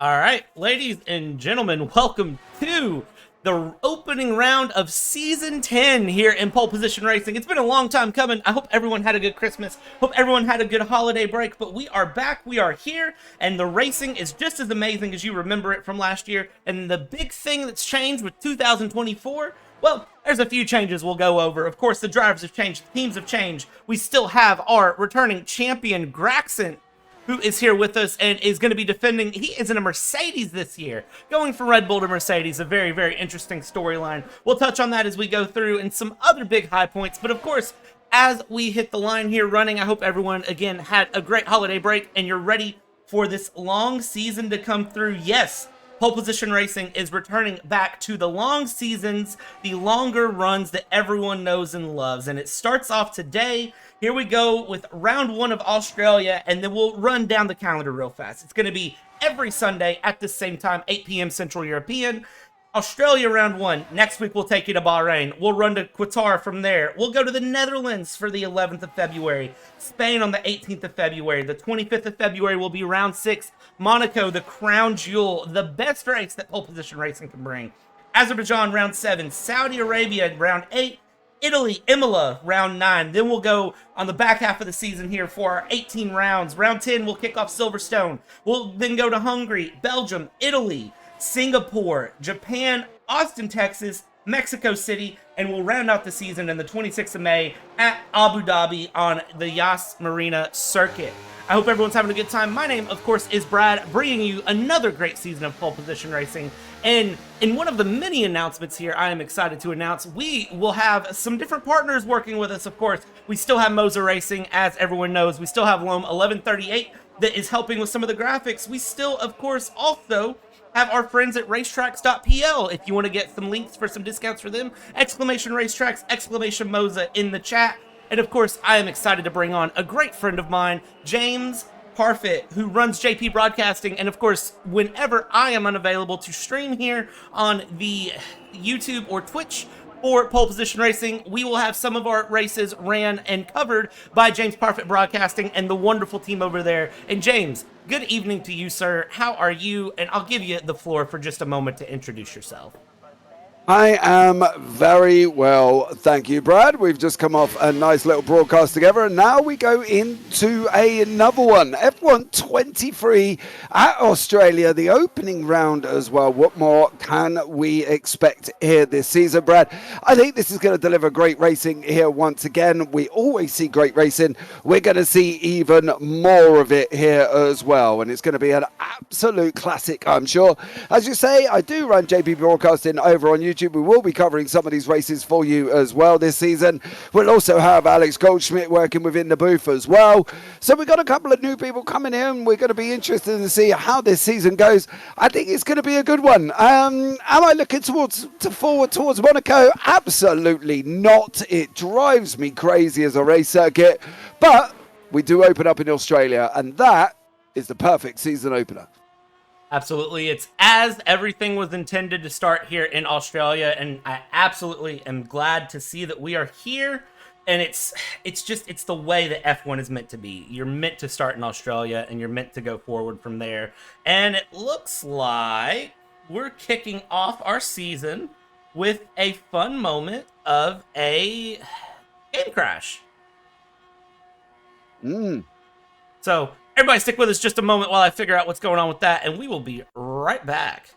All right, ladies and gentlemen, welcome to the opening round of Season 10 here in Pole Position Racing. It's been a long time coming. I hope everyone had a good Christmas. Hope everyone had a good holiday break, but we are back. We are here, and the racing is just as amazing as you remember it from last year. And the big thing that's changed with 2024 Well, there's a few changes we'll go over. Of course, the drivers have changed, the teams have changed. We still have our returning champion, Graxon, who is here with us and is going to be defending. He is in a Mercedes this year, going from Red Bull to Mercedes. A very, very interesting storyline. We'll touch on that as we go through and some other big high points. But of course, as we hit the line here running, I hope everyone, again, had a great holiday break and you're ready for this long season to come through. Yes, Pole Position Racing is returning back to the long seasons, the longer runs that everyone knows and loves. And it starts off today. Here we go with round 1 of Australia, and then we'll run down the calendar real fast. It's going to be every Sunday at the same time, 8 p.m. Central European. Australia round 1. Next week, we'll take you to Bahrain. We'll run to Qatar from there. We'll go to the Netherlands for the 11th of February. Spain on the 18th of February. The 25th of February will be round 6. Monaco, the crown jewel, the best race that Pole Position Racing can bring. Azerbaijan, round 7. Saudi Arabia, round 8. Italy, Imola, round 9. Then we'll go on the back half of the season here for our 18 rounds. Round 10, we'll kick off Silverstone. We'll then go to Hungary, Belgium, Italy, Singapore, Japan, Austin, Texas, Mexico City, and we'll round out the season in the 26th of May at Abu Dhabi on the Yas Marina circuit. I hope everyone's having a good time. My name, of course, is Brad, bringing you another great season of Pole Position Racing. And in one of the many announcements here, I am excited to announce we will have some different partners working with us, of course. We still have Moser Racing, as everyone knows. We still have Loam 1138 that is helping with some of the graphics. We still, of course, also have our friends at racetracks.pl. If you want to get some links for some discounts for them, exclamation racetracks, exclamation Moza in the chat. And of course, I am excited to bring on a great friend of mine, James Parfit, who runs JP Broadcasting. And of course, whenever I am unavailable to stream here on the YouTube or Twitch for Pole Position Racing, we will have some of our races ran and covered by James Parfit Broadcasting and the wonderful team over there. And James, good evening to you, sir. How are you? And I'll give you the floor for just a moment to introduce yourself. I am very well, thank you, Brad. We've just come off a nice little broadcast together, and now we go into another one. F1 23 at Australia, the opening round as well. What more can we expect here this season, Brad? I think this is going to deliver great racing here once again. We always see great racing. We're going to see even more of it here as well, and it's going to be an absolute classic, I'm sure. As you say, I do run JP Broadcasting over on YouTube. We will be covering some of these races for you as well this season. We'll also have Alex Goldschmidt working within the booth as well. So we've got a couple of new people coming in. We're going to be interested to see how this season goes. I think it's going to be a good one. Am I looking forward towards Monaco? Absolutely not. It drives me crazy as a race circuit. But we do open up in Australia, and that is the perfect season opener. Absolutely. It's as everything was intended to start here in Australia, and I absolutely am glad to see that we are here. And it's the way that F1 is meant to be. You're meant to start in Australia, and you're meant to go forward from there. And it looks like we're kicking off our season with a fun moment of a game crash. So everybody stick with us just a moment while I figure out what's going on with that, and we will be right back.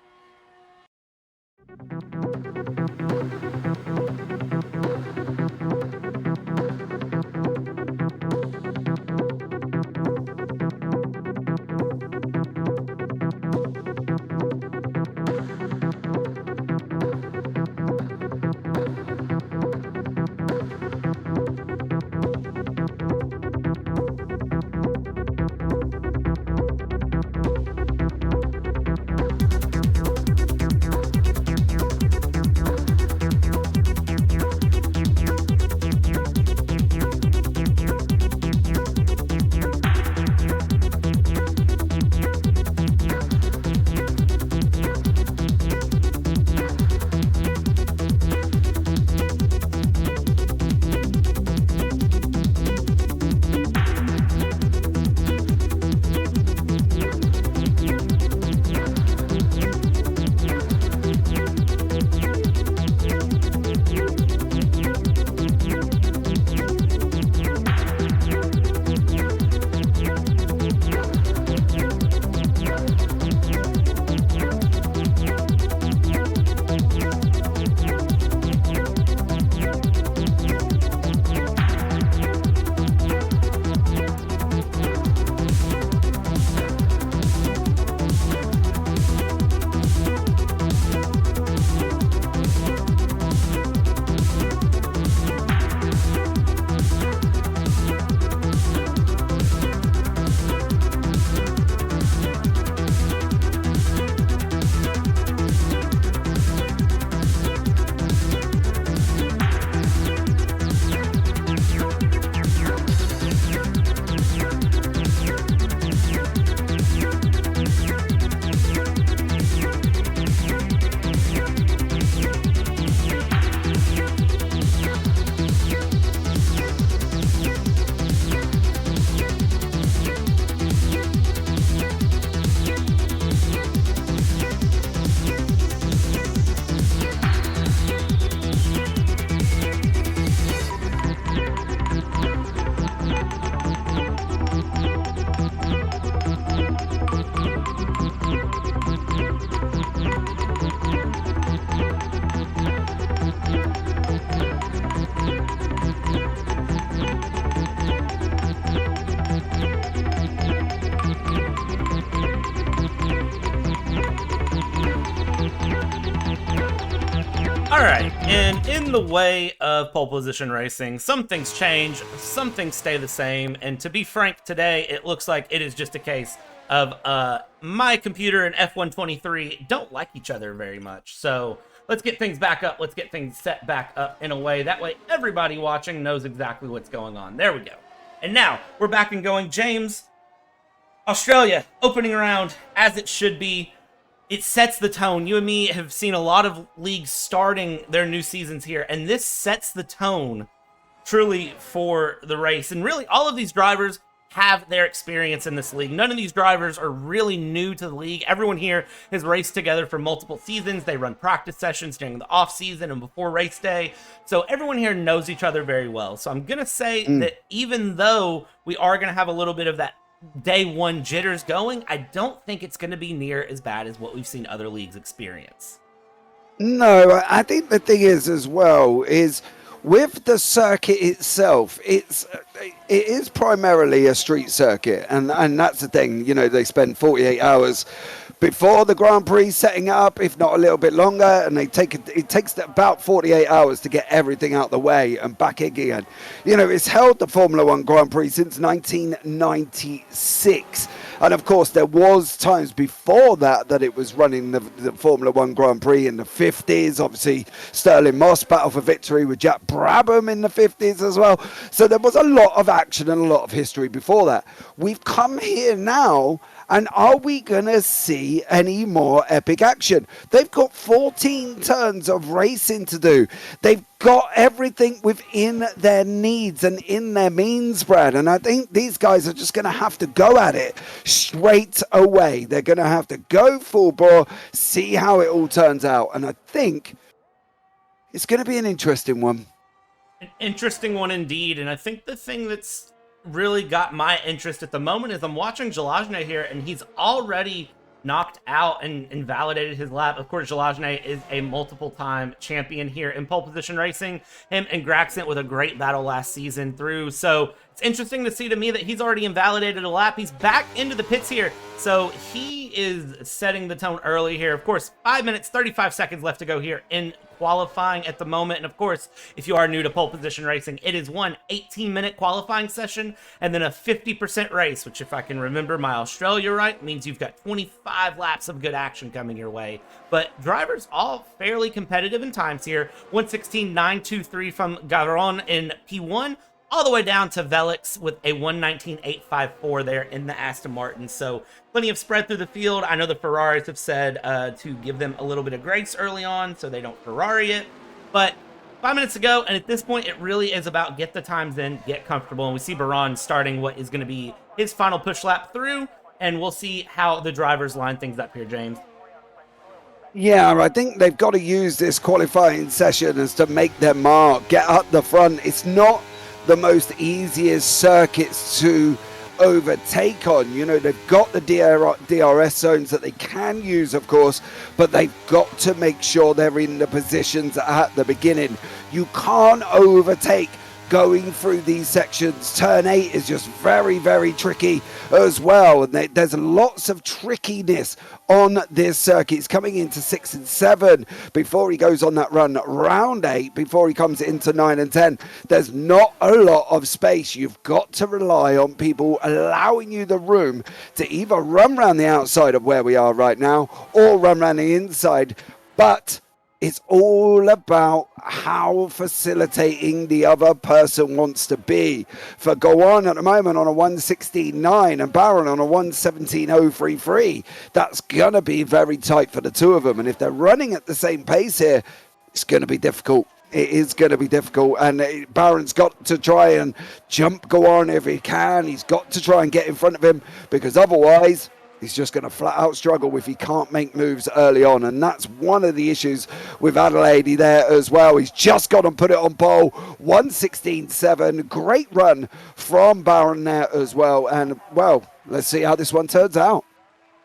All right, and in the way of pole position racing, some things change, some things stay the same, and to be frank, today it looks like it is just a case of my computer and F123 don't like each other very much. So let's get things back up, let's get things set back up in a way, that way everybody watching knows exactly what's going on. There we go. And now, we're back and going. James, Australia, opening round, as it should be. It sets the tone. You and me have seen a lot of leagues starting their new seasons here, and this sets the tone truly for the race. And really, all of these drivers have their experience in this league. None of these drivers are really new to the league. Everyone here has raced together for multiple seasons. They run practice sessions during the off season and before race day. So everyone here knows each other very well. So I'm going to say that even though we are going to have a little bit of that day one jitters going, I don't think it's going to be near as bad as what we've seen other leagues experience. No, I think the thing is as well is with the circuit itself, it is primarily a street circuit, and that's the thing. You know, they spend 48 hours before the Grand Prix setting up, if not a little bit longer, and it takes about 48 hours to get everything out the way and back again. You know, it's held the Formula One Grand Prix since 1996. And of course, there was times before that it was running the Formula One Grand Prix in the 50s. Obviously, Stirling Moss battle for victory with Jack Brabham in the 50s as well. So there was a lot of action and a lot of history before that. We've come here now, and are we going to see any more epic action? They've got 14 turns of racing to do. They've got everything within their needs and in their means, Brad. And I think these guys are just going to have to go at it straight away. They're going to have to go full bore, see how it all turns out. And I think it's going to be an interesting one. An interesting one indeed. And I think the thing that's really got my interest at the moment is I'm watching Jalajne here, and he's already knocked out and invalidated his lap. Of course, Jalajne is a multiple-time champion here in pole position racing. Him and Gragson with a great battle last season through. So it's interesting to see to me that he's already invalidated a lap. He's back into the pits here. So he is setting the tone early here. Of course, 5 minutes, 35 seconds left to go here in qualifying at the moment. And of course, if you are new to pole position racing, it is one 18-minute qualifying session and then a 50% race, which if I can remember my Australia right, means you've got 25 laps of good action coming your way. But drivers all fairly competitive in times here. 1:16.923 from Garon in P1, all the way down to Velix with a 1:19.854 there in the Aston Martin. So plenty of spread through the field. I know the Ferraris have said to give them a little bit of grace early on so they don't Ferrari it. But 5 minutes to go, and at this point, it really is about get the times in, get comfortable. And we see Baron starting what is going to be his final push lap through, and we'll see how the drivers line things up here, James. Yeah, I think they've got to use this qualifying session as to make their mark, get up the front. It's not the most easiest circuits to overtake on. You know, they've got the DRS zones that they can use, of course, but they've got to make sure they're in the positions at the beginning. You can't overtake going through these sections. Turn 8 is just very, very tricky as well. And there's lots of trickiness on this circuit. It's coming into 6 and 7 before he goes on that run. Round 8, before he comes into 9 and 10, there's not a lot of space. You've got to rely on people allowing you the room to either run around the outside of where we are right now or run around the inside. But it's all about how facilitating the other person wants to be. For Gowon at the moment on a 1:16.9 and Baron on a 1:17.033, that's going to be very tight for the two of them. And if they're running at the same pace here, it's going to be difficult. It is going to be difficult, and Baron's got to try and jump Gowon if he can. He's got to try and get in front of him, because otherwise he's just going to flat out struggle if he can't make moves early on. And that's one of the issues with Adelaide there as well. He's just got to put it on pole. 1:16.7. Great run from Baron there as well. And, well, let's see how this one turns out.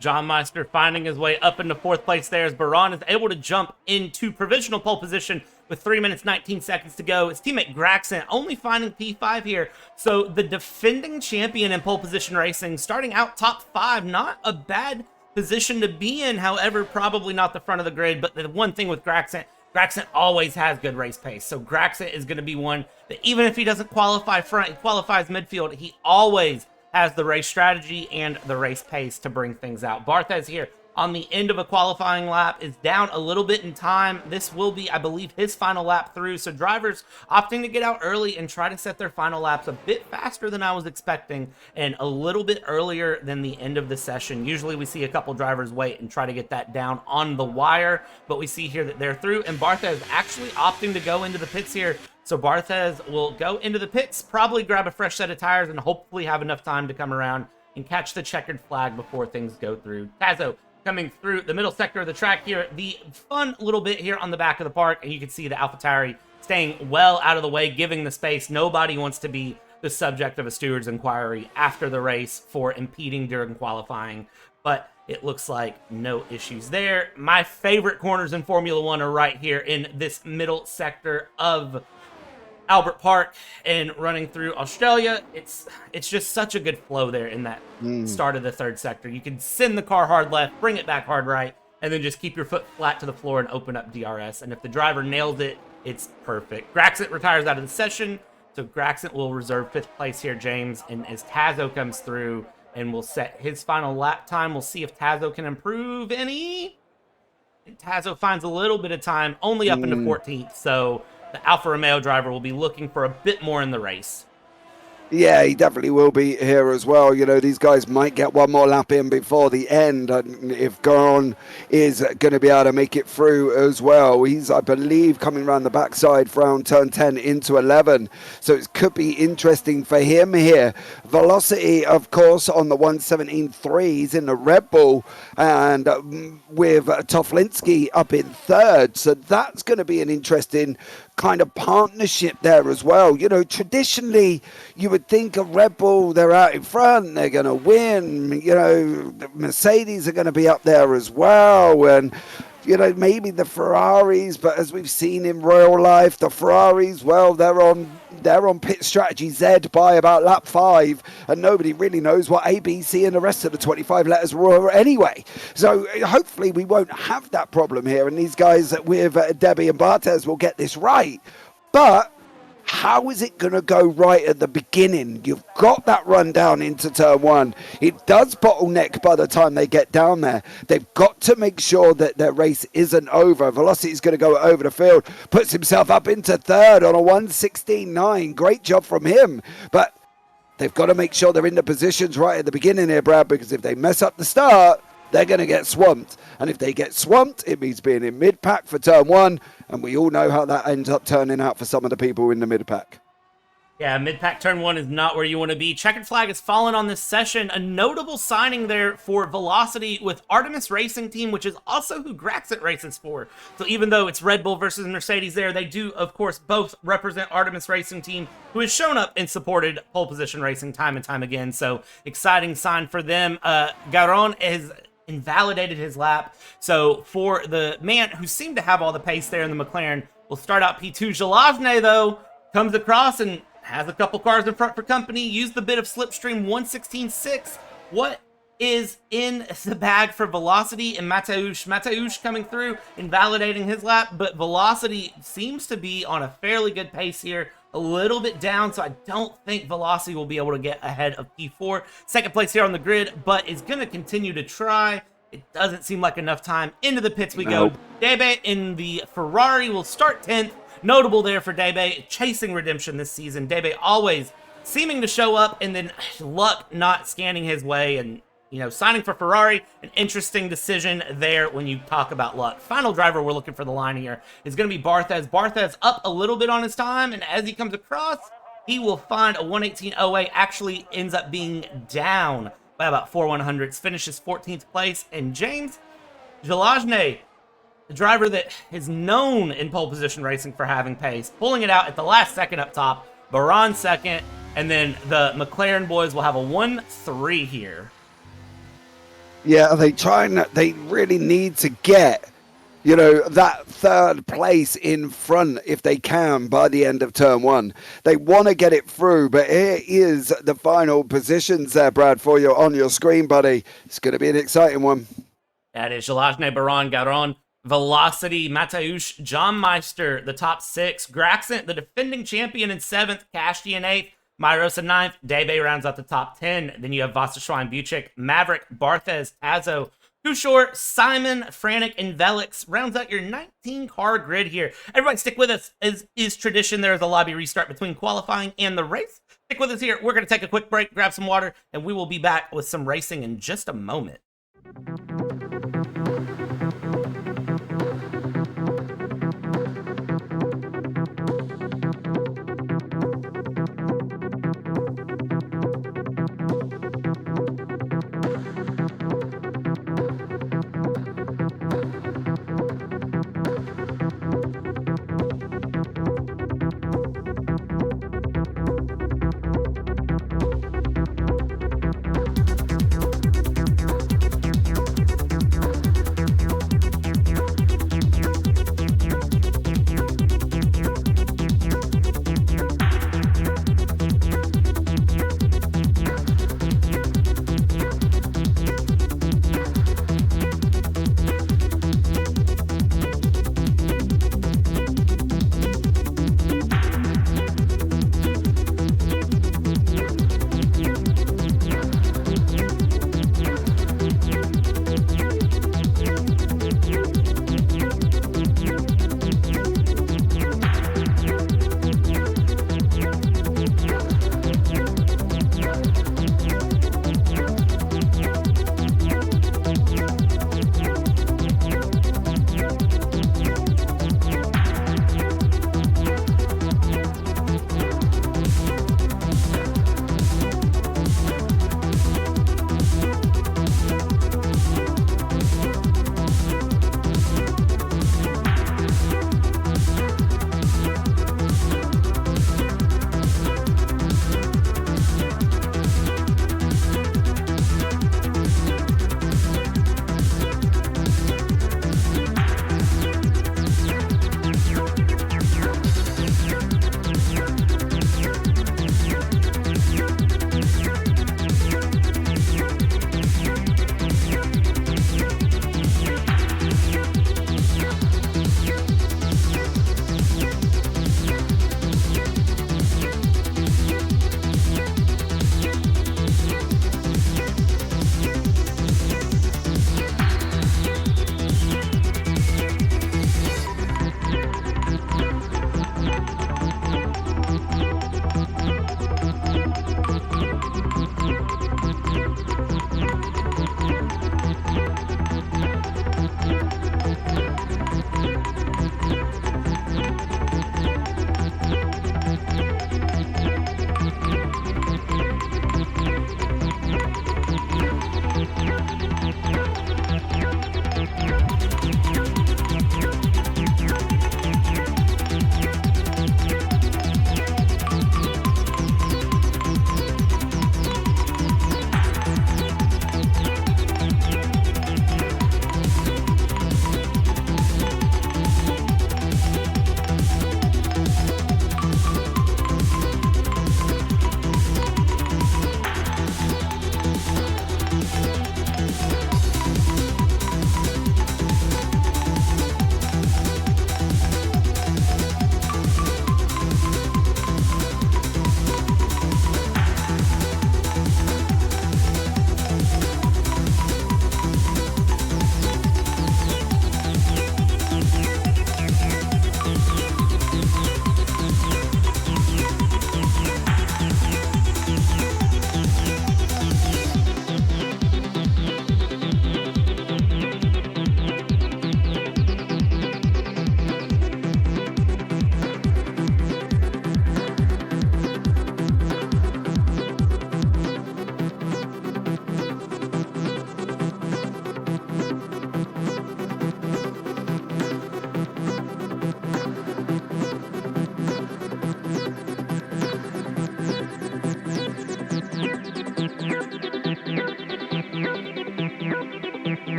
John Meister finding his way up into fourth place there as Baron is able to jump into provisional pole position with 3 minutes, 19 seconds to go. His teammate Gragson only finding P5 here. So the defending champion in pole position racing starting out top 5, not a bad position to be in. However, probably not the front of the grid. But the one thing with Gragson, Gragson always has good race pace. So Gragson is going to be one that even if he doesn't qualify front, he qualifies midfield, he always has the race strategy and the race pace to bring things out. Barthez here on the end of a qualifying lap is down a little bit in time. This will be, I believe, his final lap through. So drivers opting to get out early and try to set their final laps a bit faster than I was expecting and a little bit earlier than the end of the session. Usually we see a couple drivers wait and try to get that down on the wire, but we see here that they're through, and Barthez actually opting to go into the pits here. So Barthez will go into the pits, probably grab a fresh set of tires, and hopefully have enough time to come around and catch the checkered flag before things go through. Tazo coming through the middle sector of the track here. The fun little bit here on the back of the park, and you can see the AlphaTauri staying well out of the way, giving the space. Nobody wants to be the subject of a steward's inquiry after the race for impeding during qualifying, but it looks like no issues there. My favorite corners in Formula One are right here in this middle sector of Albert Park and running through Australia. It's just such a good flow there in that start of the third sector. You can send the car hard left, bring it back hard right, and then just keep your foot flat to the floor and open up DRS. And if the driver nails it, it's perfect. Gragson retires out of the session, so Gragson will reserve 5th place here, James. And as Tazo comes through and will set his final lap time, we'll see if Tazo can improve any. And Tazo finds a little bit of time, only up into 14th, so the Alfa Romeo driver will be looking for a bit more in the race. Yeah, he definitely will be here as well. You know, these guys might get one more lap in before the end. And if Garon is going to be able to make it through as well, he's, I believe, coming around the backside from turn 10 into 11. So it could be interesting for him here. Velocity, of course, on the 117.3. He's in the Red Bull, and with Toflinski up in 3rd. So that's going to be an interesting kind of partnership there as well. You know, traditionally you would think of Red Bull, they're out in front, they're going to win. You know, the Mercedes are going to be up there as well, and you know, maybe the Ferraris, but as we've seen in real life, the Ferraris, well, they're on pit strategy Z by about lap 5, and nobody really knows what A, B, C, and the rest of the 25 letters were anyway. So hopefully we won't have that problem here, and these guys with Debbie and Barthez will get this right. But how is it going to go right at the beginning? You've got that run down into turn 1. It does bottleneck by the time they get down there. They've got to make sure that their race isn't over. Velocity is going to go over the field, puts himself up into 3rd on a 1:16.9. Great job from him. But they've got to make sure they're in the positions right at the beginning here, Brad, because if they mess up the start, they're going to get swamped. And if they get swamped, it means being in mid-pack for turn 1. And we all know how that ends up turning out for some of the people in the mid-pack. Yeah, mid-pack turn 1 is not where you want to be. Checkered flag has fallen on this session. A notable signing there for Velocity with Artemis Racing Team, which is also who Gragson races for. So even though it's Red Bull versus Mercedes there, they do, of course, both represent Artemis Racing Team, who has shown up and supported pole position racing time and time again. So exciting sign for them. Garon is invalidated his lap. So for the man who seemed to have all the pace there in the McLaren, will start out P2. Jalazne, though, comes across and has a couple cars in front for company, used the bit of slipstream 1:16.6. What is in the bag for Velocity and Mateusz? Mateusz coming through, invalidating his lap, but Velocity seems to be on a fairly good pace here. A little bit down, so I don't think Velocity will be able to get ahead of P4. Second place here on the grid, but is going to continue to try. It doesn't seem like enough time. Into the pits we go. Debe in the Ferrari will start 10th. Notable there for Debe, chasing redemption this season. Debe always seeming to show up, and then luck not scanning his way, and you know, signing for Ferrari, an interesting decision there when you talk about luck. Final driver we're looking for the line here is going to be Barthez. Barthez up a little bit on his time, and as he comes across, he will find a 1:18.08. Actually ends up being down by about 4/100ths, finishes 14th place. And James Jalazne, the driver that is known in pole position racing for having pace, pulling it out at the last second up top. Baron second, and then the McLaren boys will have a 1-3 here. Yeah, they really need to get, you know, that 3rd place in front if they can by the end of turn 1. They want to get it through, but here is the final positions there, Brad, for you on your screen, buddy. It's going to be an exciting one. That is Jalazne, Baron, Garon, Velocity, Mateusz, John Meister, the top 6. Graxent, the defending champion, in 7th. Kashti in 8th. Myros in 9th. Debe rounds out the top 10. Then you have Vasserschwein, Buchik, Maverick, Barthez, Tazo, Kushor, Simon, Frantic, and Velix rounds out your 19-card grid here. Everybody stick with us. As is tradition, there is a lobby restart between qualifying and the race. Stick with us here. We're going to take a quick break, grab some water, and we will be back with some racing in just a moment.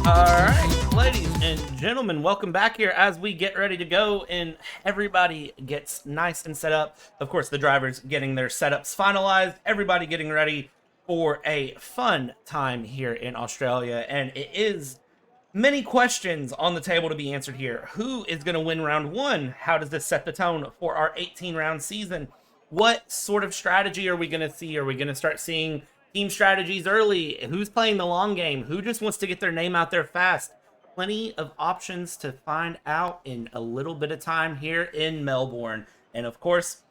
Alright, ladies and gentlemen, welcome back here as we get ready to go and everybody gets nice and set up. Of course, the drivers getting their setups finalized, everybody getting ready for a fun time here in Australia, and it is many questions on the table to be answered here. Who is going to win round one? How does this set the tone for our 18-round season? What sort of strategy are we going to see? Are we going to start seeing team strategies early? Who's playing the long game? Who just wants to get their name out there fast? Plenty of options to find out in a little bit of time here in Melbourne. And of course,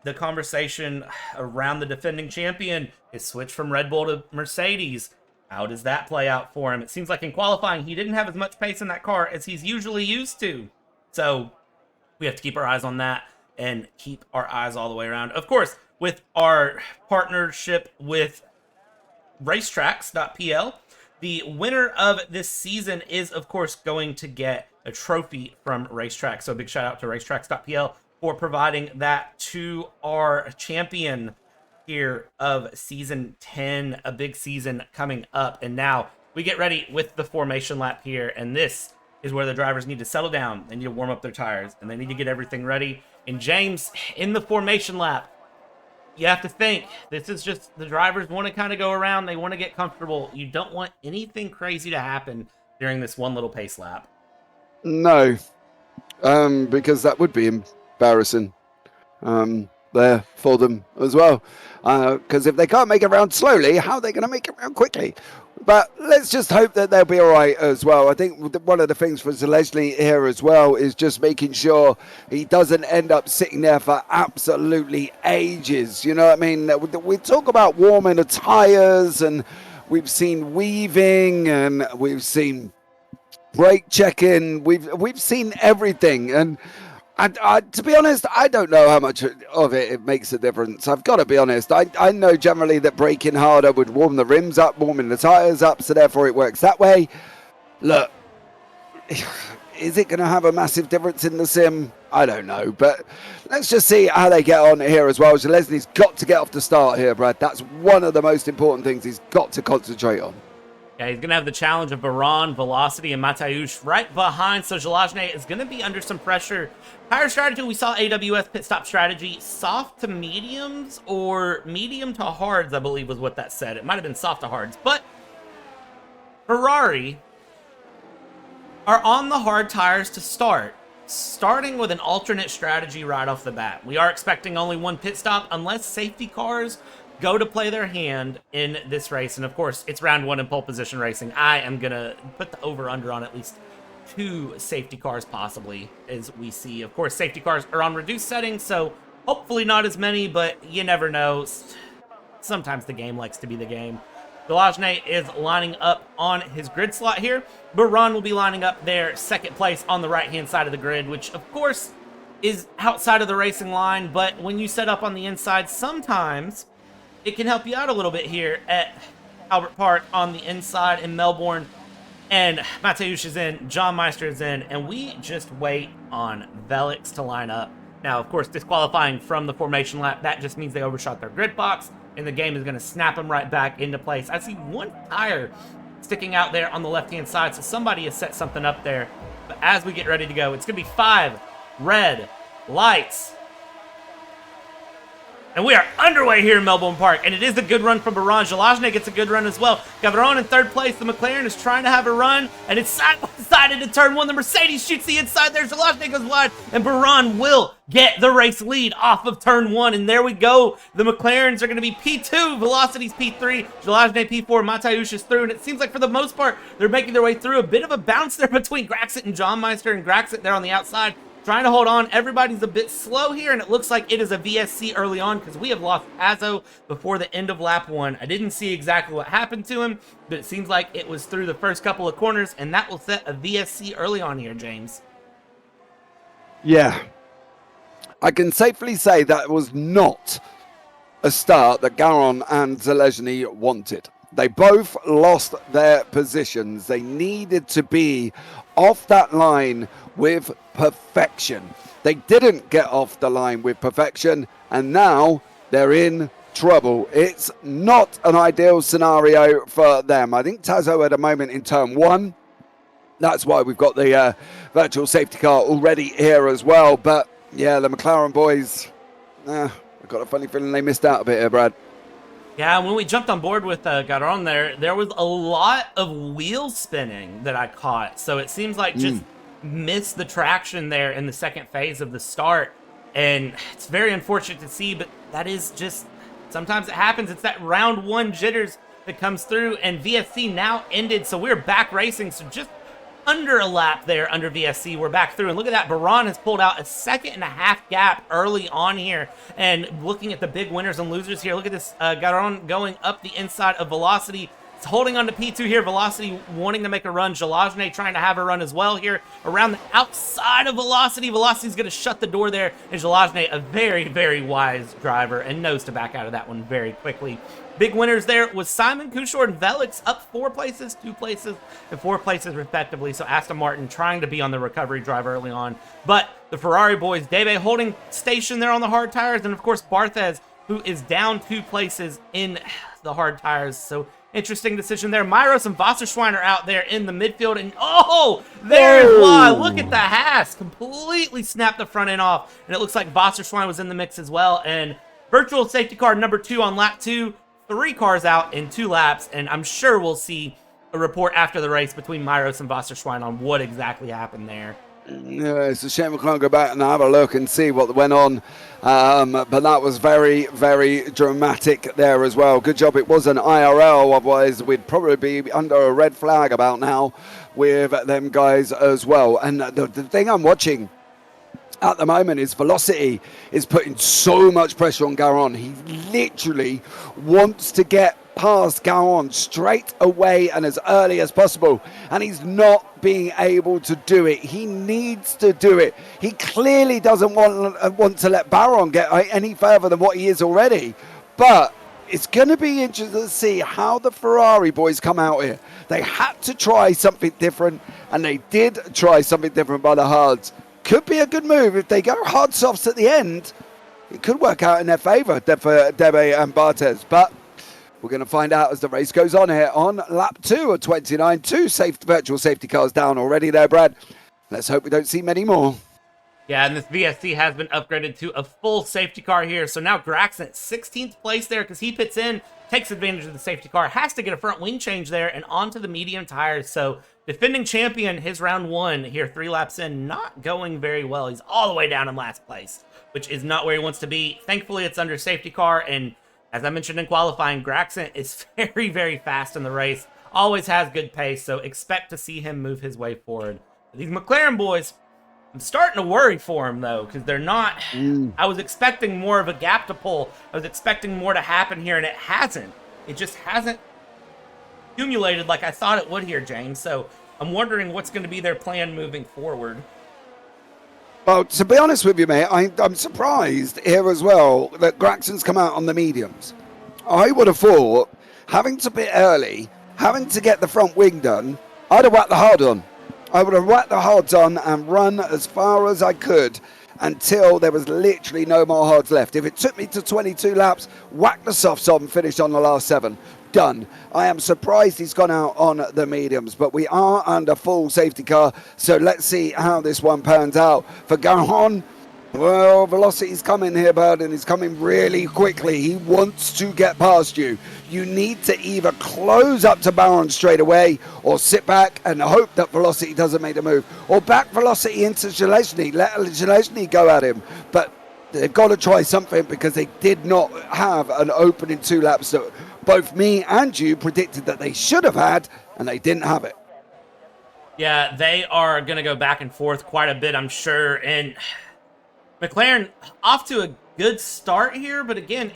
the conversation around the defending champion is switched from Red Bull to Mercedes. How does that play out for him? It seems like in qualifying, he didn't have as much pace in that car as he's usually used to. So we have to keep our eyes on that and keep our eyes all the way around. Of course, with our partnership with Racetracks.pl, the winner of this season is, of course, going to get a trophy from Racetrack. So a big shout out to Racetracks.pl for providing that to our champion here of season 10, a big season coming up. And now we get ready with the formation lap here, and this is where the drivers need to settle down. They need to warm up their tires, and they need to get everything ready. And James, in the formation lap, you have to think, this is just, the drivers want to kind of go around, they want to get comfortable. You don't want anything crazy to happen during this one little pace lap. No, because that would be embarrassing there for them as well. Because if they can't make it around slowly, how are they going to make it around quickly? But let's just hope that they'll be all right as well. I think one of the things for Zalesny here as well is just making sure he doesn't end up sitting there for absolutely ages. You know what I mean? We talk about warming the tires, and we've seen weaving, and we've seen brake checking. We've seen everything, and to be honest, I don't know how much of it makes a difference. I've got to be honest. I know generally that braking harder would warm the rims up, warming the tyres up, so therefore it works that way. Look, is it going to have a massive difference in the sim? I don't know, but let's just see how they get on here as well. Zalesny's got to get off the start here, Brad. That's one of the most important things he's got to concentrate on. Yeah, he's going to have the challenge of Baron, Velocity, and Mateusz right behind, so Zalesny is going to be under some pressure. Tire strategy, we saw AWS pit stop strategy, soft to mediums or medium to hards, I believe was what that said. It might have been soft to hards, but Ferrari are on the hard tires to start, starting with an alternate strategy right off the bat. We are expecting only one pit stop unless safety cars go to play their hand in this race. And of course, it's round one in pole position racing. I am going to put the over-under on at least 2 safety cars possibly, as we see. Of course, safety cars are on reduced settings, so hopefully not as many, but you never know. Sometimes the game likes to be the game. Zalesny is lining up on his grid slot here. Baron will be lining up there second place on the right-hand side of the grid, which of course is outside of the racing line, but when you set up on the inside, sometimes it can help you out a little bit here at Albert Park on the inside in Melbourne. And Mateusz is in, John Meister is in, and we just wait on Velix to line up. Now, of course, disqualifying from the formation lap, that just means they overshot their grid box, and the game is going to snap them right back into place. I see one tire sticking out there on the left-hand side, so somebody has set something up there. But as we get ready to go, it's going to be 5 red lights. And we are underway here in Melbourne Park, and it is a good run from Baron. Zalesny gets a good run as well. Gavron in third place. The McLaren is trying to have a run, and it's sided to turn one. The Mercedes shoots the inside there. Zalesny goes wide, and Baron will get the race lead off of turn one. And there we go. The McLarens are going to be P2, Velocity's P3, Zalesny P4, Mateusz is through, and it seems like for the most part, they're making their way through. A bit of a bounce there between Graxit and John Meister, and Graxit there on the outside, trying to hold on. Everybody's a bit slow here, and it looks like it is a VSC early on because we have lost Azo before the end of lap 1. I didn't see exactly what happened to him, but it seems like it was through the first couple of corners, and that will set a VSC early on here, James. Yeah. I can safely say that was not a start that Garon and Zalesny wanted. They both lost their positions. They needed to be off that line with perfection. They didn't get off the line with perfection, and now they're in trouble. It's not an ideal scenario for them. I think Tazo had a moment in turn 1 That's why we've got the virtual safety car already here as well. But yeah, the McLaren boys, I've got a funny feeling they missed out a bit here, Brad. Yeah, when we jumped on board with Garon there was a lot of wheel spinning that I caught. So it seems like just missed the traction there in the second phase of the start. And it's very unfortunate to see, but that is just, sometimes it happens. It's that round one jitters that comes through, and VSC now ended. So we're back racing. So just under a lap there under VSC, we're back through. And look at that, Baron has pulled out a 1.5-second gap early on here. And looking at the big winners and losers here, look at this, Garon going up the inside of Velocity. It's holding on to P2 here. Velocity wanting to make a run. Jalajne trying to have a run as well here around the outside of Velocity. Velocity's going to shut the door there. And Jalajne, a very, very wise driver, and knows to back out of that one very quickly. Big winners there was Simon, Kushor, and Velix up 4 places, 2 places, and 4 places respectively. So Aston Martin trying to be on the recovery drive early on. But the Ferrari boys, Debe holding station there on the hard tires. And of course, Barthez, who is down 2 places in the hard tires. So interesting decision there. Myros and Wasserschwein are out there in the midfield. And oh, there's why. Look at the Haas. Completely snapped the front end off. And it looks like Wasserschwein was in the mix as well. And virtual safety car number 2 on lap 2. 3 cars out in 2 laps, and I'm sure we'll see a report after the race between Myros and Wasserschwein on what exactly happened there. Yeah, it's a shame we can't go back and have a look and see what went on, but that was very, very dramatic there as well. Good job it wasn't IRL, otherwise we'd probably be under a red flag about now with them guys as well. And the thing I'm watching at the moment is Velocity is putting so much pressure on Garon. He literally wants to get past Garon straight away and as early as possible, and he's not being able to do it. He needs to do it. He clearly doesn't want to let Baron get any further than what he is already, but it's going to be interesting to see how the Ferrari boys come out here. They had to try something different, and they did try something different by the hards. Could be a good move if they go hard softs at the end. It could work out in their favour, Debe and Barthez. But we're going to find out as the race goes on here on lap 2 of 29. 2 virtual safety cars down already there, Brad. Let's hope we don't see many more. Yeah, and this VSC has been upgraded to a full safety car here. So now Graxon at 16th place there because he pits in, takes advantage of the safety car, has to get a front wing change there and onto the medium tires. So defending champion, his round 1 here, 3 laps in, not going very well. He's all the way down in last place, which is not where he wants to be. Thankfully, it's under safety car. And as I mentioned in qualifying, Graxon is very, very fast in the race. Always has good pace, so expect to see him move his way forward. These McLaren boys, I'm starting to worry for him, though, because they're not... I was expecting more of a gap to pull. I was expecting more to happen here, and it hasn't. It just hasn't accumulated like I thought it would here, James. So I'm wondering what's going to be their plan moving forward. Well, to be honest with you, mate, I'm surprised here as well that Graxon's come out on the mediums. I would have thought, having to pit early, having to get the front wing done, I'd have whacked the hard on. I would have whacked the hards on and run as far as I could until there was literally no more hards left. If it took me to 22 laps, whack the softs on and finish on the last 7. Done. I am surprised he's gone out on the mediums, but we are under full safety car, so let's see how this one pans out. For Garon, well, Velocity's coming here, bud, and he's coming really quickly. He wants to get past you. You need to either close up to Baron straight away or sit back and hope that Velocity doesn't make the move. Or back Velocity into Jalezny. Let Jalezny go at him. But they've got to try something because they did not have an opening 2 laps that both me and you predicted that they should have had, and they didn't have it. Yeah, they are going to go back and forth quite a bit, I'm sure. And McLaren off to a good start here, but again,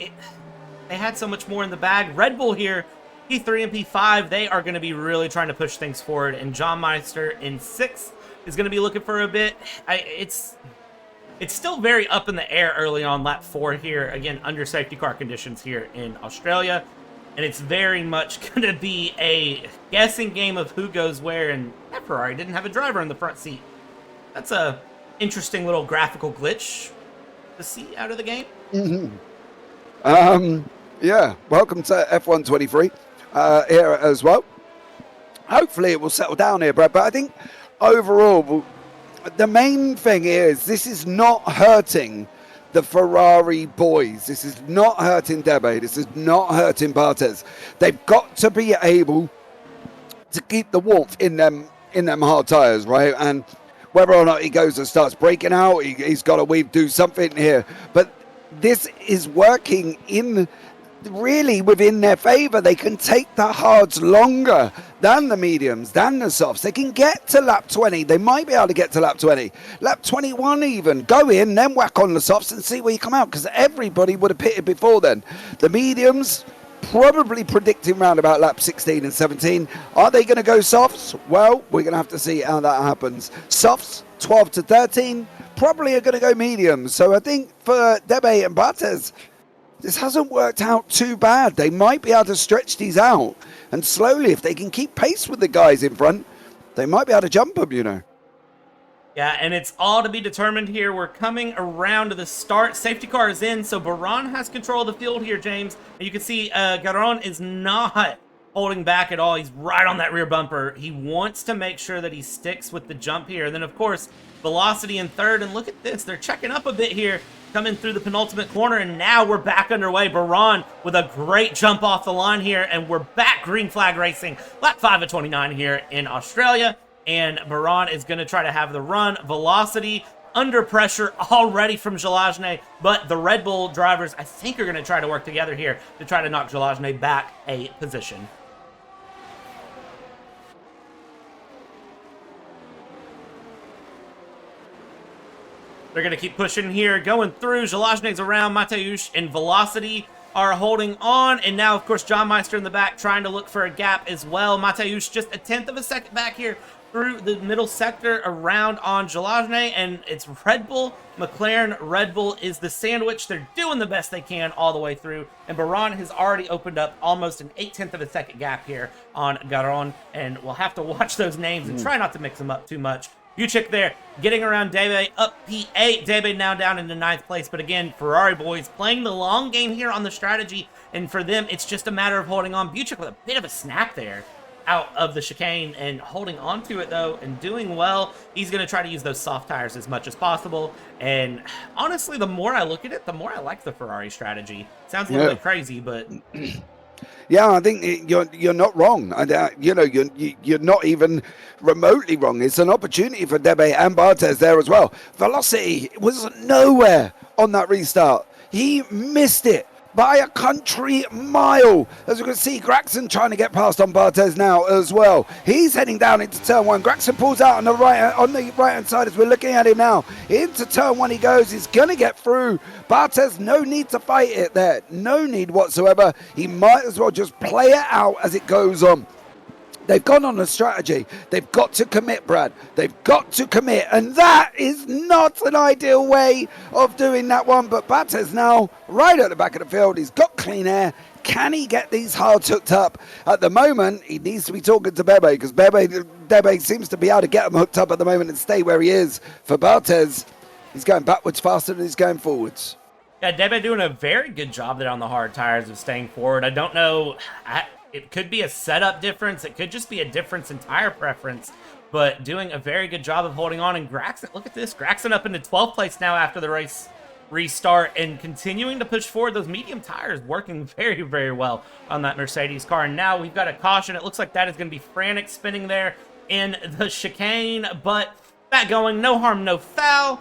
they had so much more in the bag. Red Bull here, P3 and P5, they are going to be really trying to push things forward. And John Meister in 6th is going to be looking for a bit. It's still very up in the air early on lap 4 here. Again, under safety car conditions here in Australia. And it's very much going to be a guessing game of who goes where. And that Ferrari didn't have a driver in the front seat. That's a interesting little graphical glitch to see out of the game. Yeah, welcome to F1 23 here as well. Hopefully it will settle down here, Brad. But I think overall, the main thing is this is not hurting the Ferrari boys. This is not hurting Debe. This is not hurting Barthez. They've got to be able to keep the warmth in them hard tires, right? And whether or not he goes and starts breaking out, he's got to do something here. But this is working really within their favor. They can take the hards longer than the mediums, than the softs. They can get to lap 20. They might be able to get to lap 20, lap 21 even. Go in, then whack on the softs and see where you come out, because everybody would have pitted before then. The mediums probably predicting around about lap 16 and 17. Are they going to go softs? Well, we're going to have to see how that happens. Softs 12 to 13 probably are going to go mediums. So I think for Debe and Barthez, this hasn't worked out too bad. They might be able to stretch these out, and slowly, if they can keep pace with the guys in front, they might be able to jump them, you know. Yeah, and it's all to be determined here. We're coming around to the start. Safety car is in, so Baron has control of the field here, James. And you can see Garon is not holding back at all. He's right on that rear bumper. He wants to make sure that he sticks with the jump here. And then, of course, Velocity in third. And look at this. They're checking up a bit here, coming through the penultimate corner, and now we're back underway. Baron with a great jump off the line here, and we're back green flag racing. Lap 5 of 29 here in Australia, and Baron is going to try to have the run. Velocity under pressure already from Jalajne, but the Red Bull drivers, I think, are going to try to work together here to try to knock Jalajne back a position. They're going to keep pushing here, going through. Jalajne's around. Mateusz and Velocity are holding on. And now, of course, John Meister in the back trying to look for a gap as well. Mateusz just a tenth of a second back here through the middle sector around on Jalajne. And it's Red Bull, McLaren. Red Bull is the sandwich. They're doing the best they can all the way through. And Baron has already opened up almost an 8/10 of a second gap here on Garon. And we'll have to watch those names and try not to mix them up too much. Buchik there, getting around Debe, up P8. Debe now down into 9th place. But again, Ferrari boys playing the long game here on the strategy. And for them, it's just a matter of holding on. Buchik with a bit of a snap there out of the chicane and holding on to it, though, and doing well. He's going to try to use those soft tires as much as possible. And honestly, the more I look at it, the more I like the Ferrari strategy. Sounds a little bit crazy, but... Yeah, I think you're not wrong. You know, you're not even remotely wrong. It's an opportunity for Debe and Barthez there as well. Velocity was nowhere on that restart. He missed it by a country mile. As you can see, Graxon trying to get past on Barthez now as well. He's heading down into turn 1. Graxon pulls out on the right-hand side as we're looking at him now. Into turn 1 he goes. He's going to get through. Barthez, no need to fight it there. No need whatsoever. He might as well just play it out as it goes on. They've gone on a strategy. They've got to commit, Brad. They've got to commit. And that is not an ideal way of doing that one. But Barthez now right at the back of the field. He's got clean air. Can he get these hards hooked up? At the moment, he needs to be talking to Bebe, because Debe seems to be able to get him hooked up at the moment and stay where he is. For Barthez, he's going backwards faster than he's going forwards. Yeah, Debe doing a very good job there on the hard tires of staying forward. I don't know... It could be a setup difference. It could just be a difference in tire preference, but doing a very good job of holding on. And Graxon, look at this. Graxon up into 12th place now after the race restart and continuing to push forward. Those medium tires working very, very well on that Mercedes car. And now we've got a caution. It looks like that is going to be Frantic spinning there in the chicane, but that going, no harm, no foul.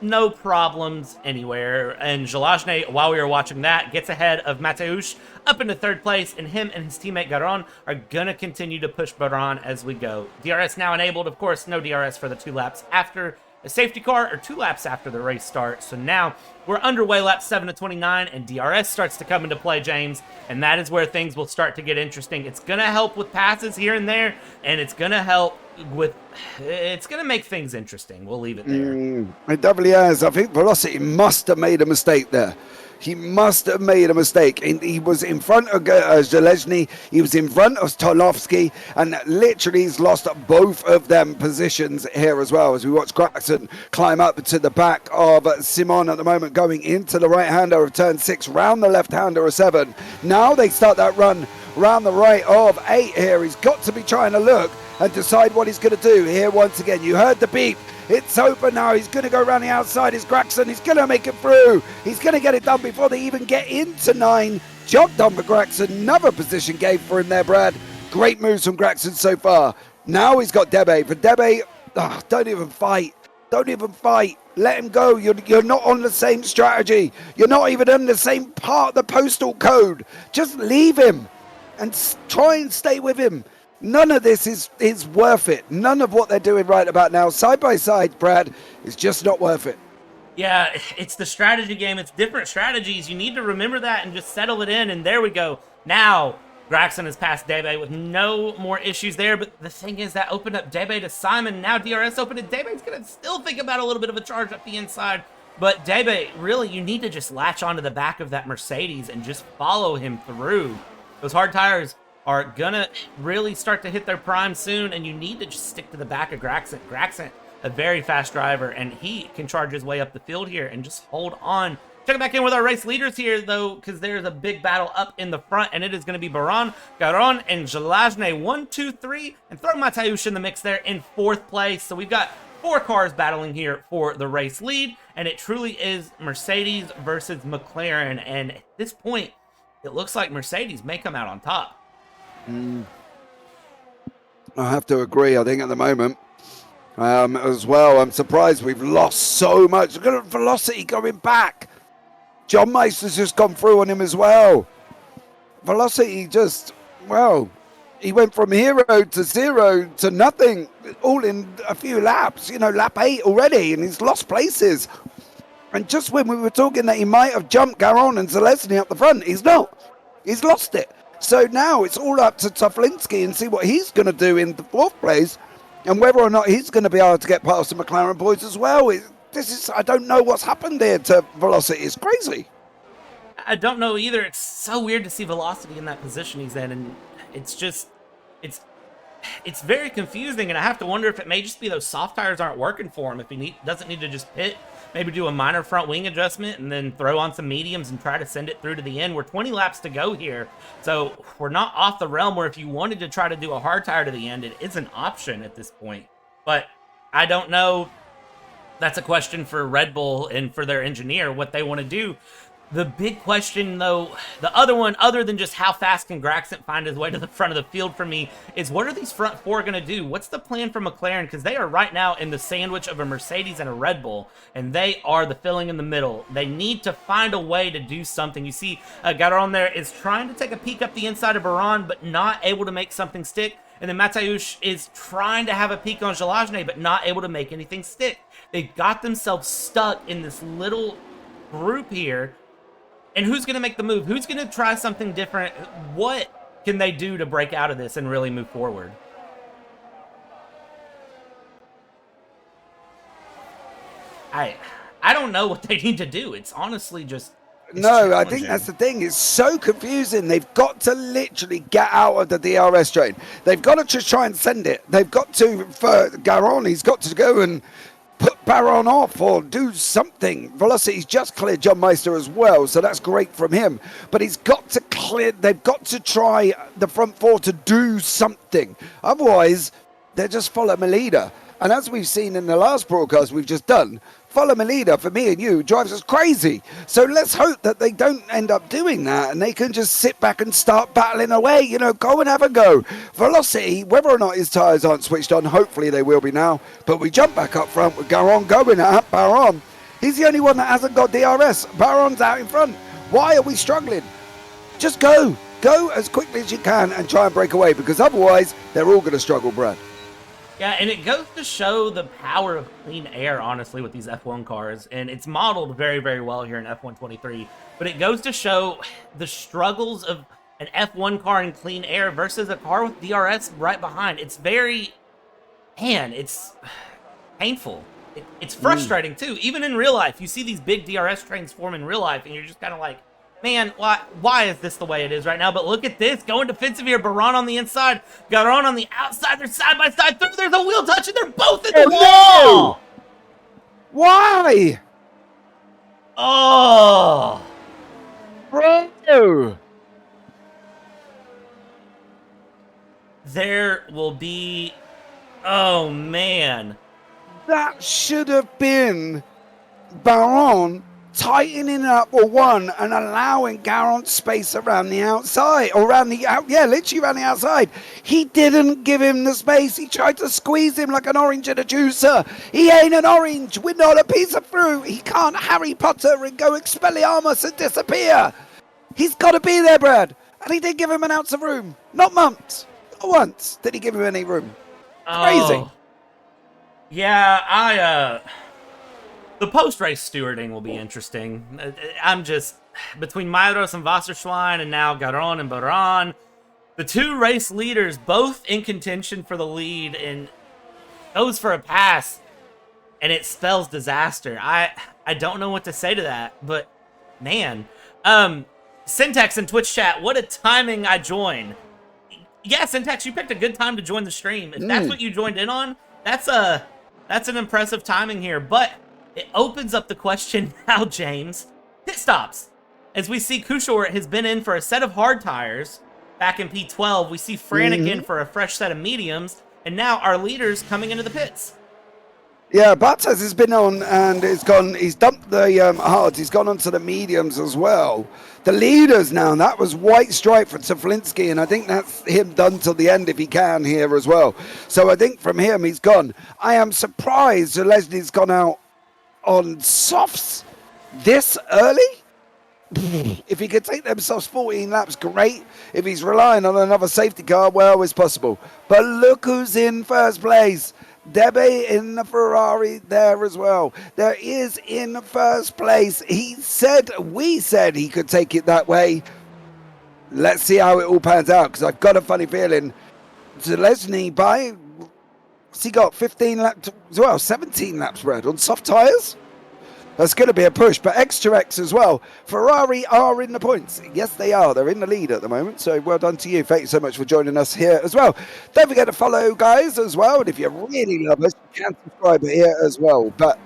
No problems anywhere. And Jalajne, while we were watching that, gets ahead of Mateusz up into 3rd place, and him and his teammate Garon are going to continue to push Baron as we go. DRS now enabled. Of course, no DRS for the 2 laps after a safety car or 2 laps after the race starts. So now we're underway lap 7 of 29, and DRS starts to come into play, James, and that is where things will start to get interesting. It's going to help with passes here and there, and it's going to help with... It's going to make things interesting. We'll leave it there. It definitely has. I think Velocity must have made a mistake there. He must have made a mistake. He was in front of Zalezny, he was in front of Stolovsky, and literally he's lost both of them positions here as well, as we watch Graxon climb up to the back of Simon at the moment, going into the right-hander of turn 6, round the left-hander of 7. Now they start that run around the right of 8 here. He's got to be trying to look and decide what he's going to do here once again. You heard the beep. It's open now. He's going to go around the outside. It's Graxon. He's going to make it through. He's going to get it done before they even get into 9. Job done for Graxon. Another position gave for him there, Brad. Great moves from Graxon so far. Now he's got Debe. For Debe, don't even fight. Don't even fight. Let him go. You're not on the same strategy. You're not even on the same part of the postal code. Just leave him and try and stay with him. None of this is worth it. None of what they're doing right about now, side by side, Brad, is just not worth it. Yeah, it's the strategy game. It's different strategies. You need to remember that and just settle it in. And there we go. Now, Graxon has passed Debe with no more issues there. But the thing is, that opened up Debe to Simon. Now DRS opened it. Debe's going to still think about a little bit of a charge up the inside. But Debe, really, you need to just latch onto the back of that Mercedes and just follow him through. Those hard tires are gonna really start to hit their prime soon, and you need to just stick to the back of Graxon. Graxon, a very fast driver, and he can charge his way up the field here and just hold on. Check back in with our race leaders here, though, because there's a big battle up in the front, and it is going to be Baron, Garon, and Zelazny 1, 2, 3, and throw Mateusz in the mix there in 4th place. So we've got 4 cars battling here for the race lead, and it truly is Mercedes versus McLaren, and at this point, it looks like Mercedes may come out on top. I have to agree. I think at the moment, as well, I'm surprised we've lost so much. Look at Velocity going back. John Meister's just gone through on him as well. Velocity just, well, he went from hero to 0 to nothing, all in a few laps. You know, lap 8 already, and he's lost places. And just when we were talking that he might have jumped Garon and Zelazny up the front, he's not. He's lost it. So now it's all up to Toflinski and see what he's going to do in the 4th place and whether or not he's going to be able to get past the McLaren boys as well. I don't know what's happened there to Velocity. It's crazy. I don't know either. It's so weird to see Velocity in that position he's in, and it's just, it's very confusing, and I have to wonder if it may just be those soft tires aren't working for him, if he doesn't need to just pit, maybe do a minor front wing adjustment and then throw on some mediums and try to send it through to the end. We're 20 laps to go here, so we're not off the realm where if you wanted to try to do a hard tire to the end, it is an option at this point. But I don't know. That's a question for Red Bull and for their engineer, what they want to do. The big question, though, the other one, other than just how fast can Graxon find his way to the front of the field for me, is what are these front 4 going to do? What's the plan for McLaren? Because they are right now in the sandwich of a Mercedes and a Red Bull, and they are the filling in the middle. They need to find a way to do something. You see, Garon there is trying to take a peek up the inside of Baron, but not able to make something stick. And then Mateusz is trying to have a peek on Zelazny, but not able to make anything stick. They've got themselves stuck in this little group here. And who's going to make the move? Who's going to try something different? What can they do to break out of this and really move forward? I don't know what they need to do. It's honestly just... No, I think that's the thing. It's so confusing. They've got to literally get out of the DRS train. They've got to just try and send it. They've got to, for Garon, he's got to go and put Baron off or do something. Velocity's just cleared John Meister as well, so that's great from him. But he's got to clear, they've got to try the front 4 to do something. Otherwise, they'll just follow Melida. And as we've seen in the last broadcast we've just done, follow Melida for me and you drives us crazy. So let's hope that they don't end up doing that and they can just sit back and start battling away. You know, go and have a go. Velocity, whether or not his tyres aren't switched on, hopefully they will be now. But we jump back up front with Garon going at Baron. He's the only one that hasn't got DRS. Baron's out in front. Why are we struggling? Just go. Go as quickly as you can and try and break away, because otherwise they're all going to struggle, Brad. Yeah, and it goes to show the power of clean air, honestly, with these F1 cars. And it's modeled very, very well here in F1 23. But it goes to show the struggles of an F1 car in clean air versus a car with DRS right behind. It's very... Man, it's painful. It's frustrating, too. Even in real life, you see these big DRS trains form in real life, and you're just kind of like, man, why is this the way it is right now? But look at this. Going defensive here. Baron on the inside. Garon on the outside. They're side by side. There's a wheel touch, and they're both in the wall. Why? Oh. Bro. there will be... Oh, man. That should have been Baron tightening up for one and allowing Garant space around the outside, or literally around the outside. He didn't give him the space. He tried to squeeze him like an orange in a juicer. He ain't an orange. We're not a piece of fruit. He can't Harry Potter and go Expelliarmus and disappear. He's got to be there, Brad. And he didn't give him an ounce of room. Not months. Not once did he give him any room. Crazy. Oh. Yeah, the post-race stewarding will be interesting. I'm just... Between Maedhros and Wasserschwein, and now Garon and Baron, the two race leaders, both in contention for the lead, and goes for a pass, and it spells disaster. I don't know what to say to that, but man. Syntax in Twitch chat, what a timing I joined. Yeah, Syntax, you picked a good time to join the stream. If that's what you joined in on, that's an impressive timing here, but it opens up the question now, James. Pit stops. As we see, Kushor has been in for a set of hard tires back in P12. We see Frantic in for a fresh set of mediums, and now our leaders coming into the pits. Yeah, Bartes has been on and he's dumped the hards. He's gone onto the mediums as well. The leaders now, that was white stripe for Teflinski, and I think that's him done till the end if he can here as well. So I think from him, he's gone. I am surprised that Leslie's gone out on softs this early. If he could take them softs 14 laps, great. If he's relying on another safety car, well, it's possible. But look who's in first place. Debe in the Ferrari there as well. There is in first place. We said he could take it that way. Let's see how it all pans out, because I've got a funny feeling Zelezny he got 15 laps as well, 17 laps, Brad, on soft tyres. That's going to be a push, but Extra X as well. Ferrari are in the points. Yes, they are. They're in the lead at the moment, so well done to you. Thank you so much for joining us here as well. Don't forget to follow, guys, as well. And if you really love us, you can subscribe here as well, but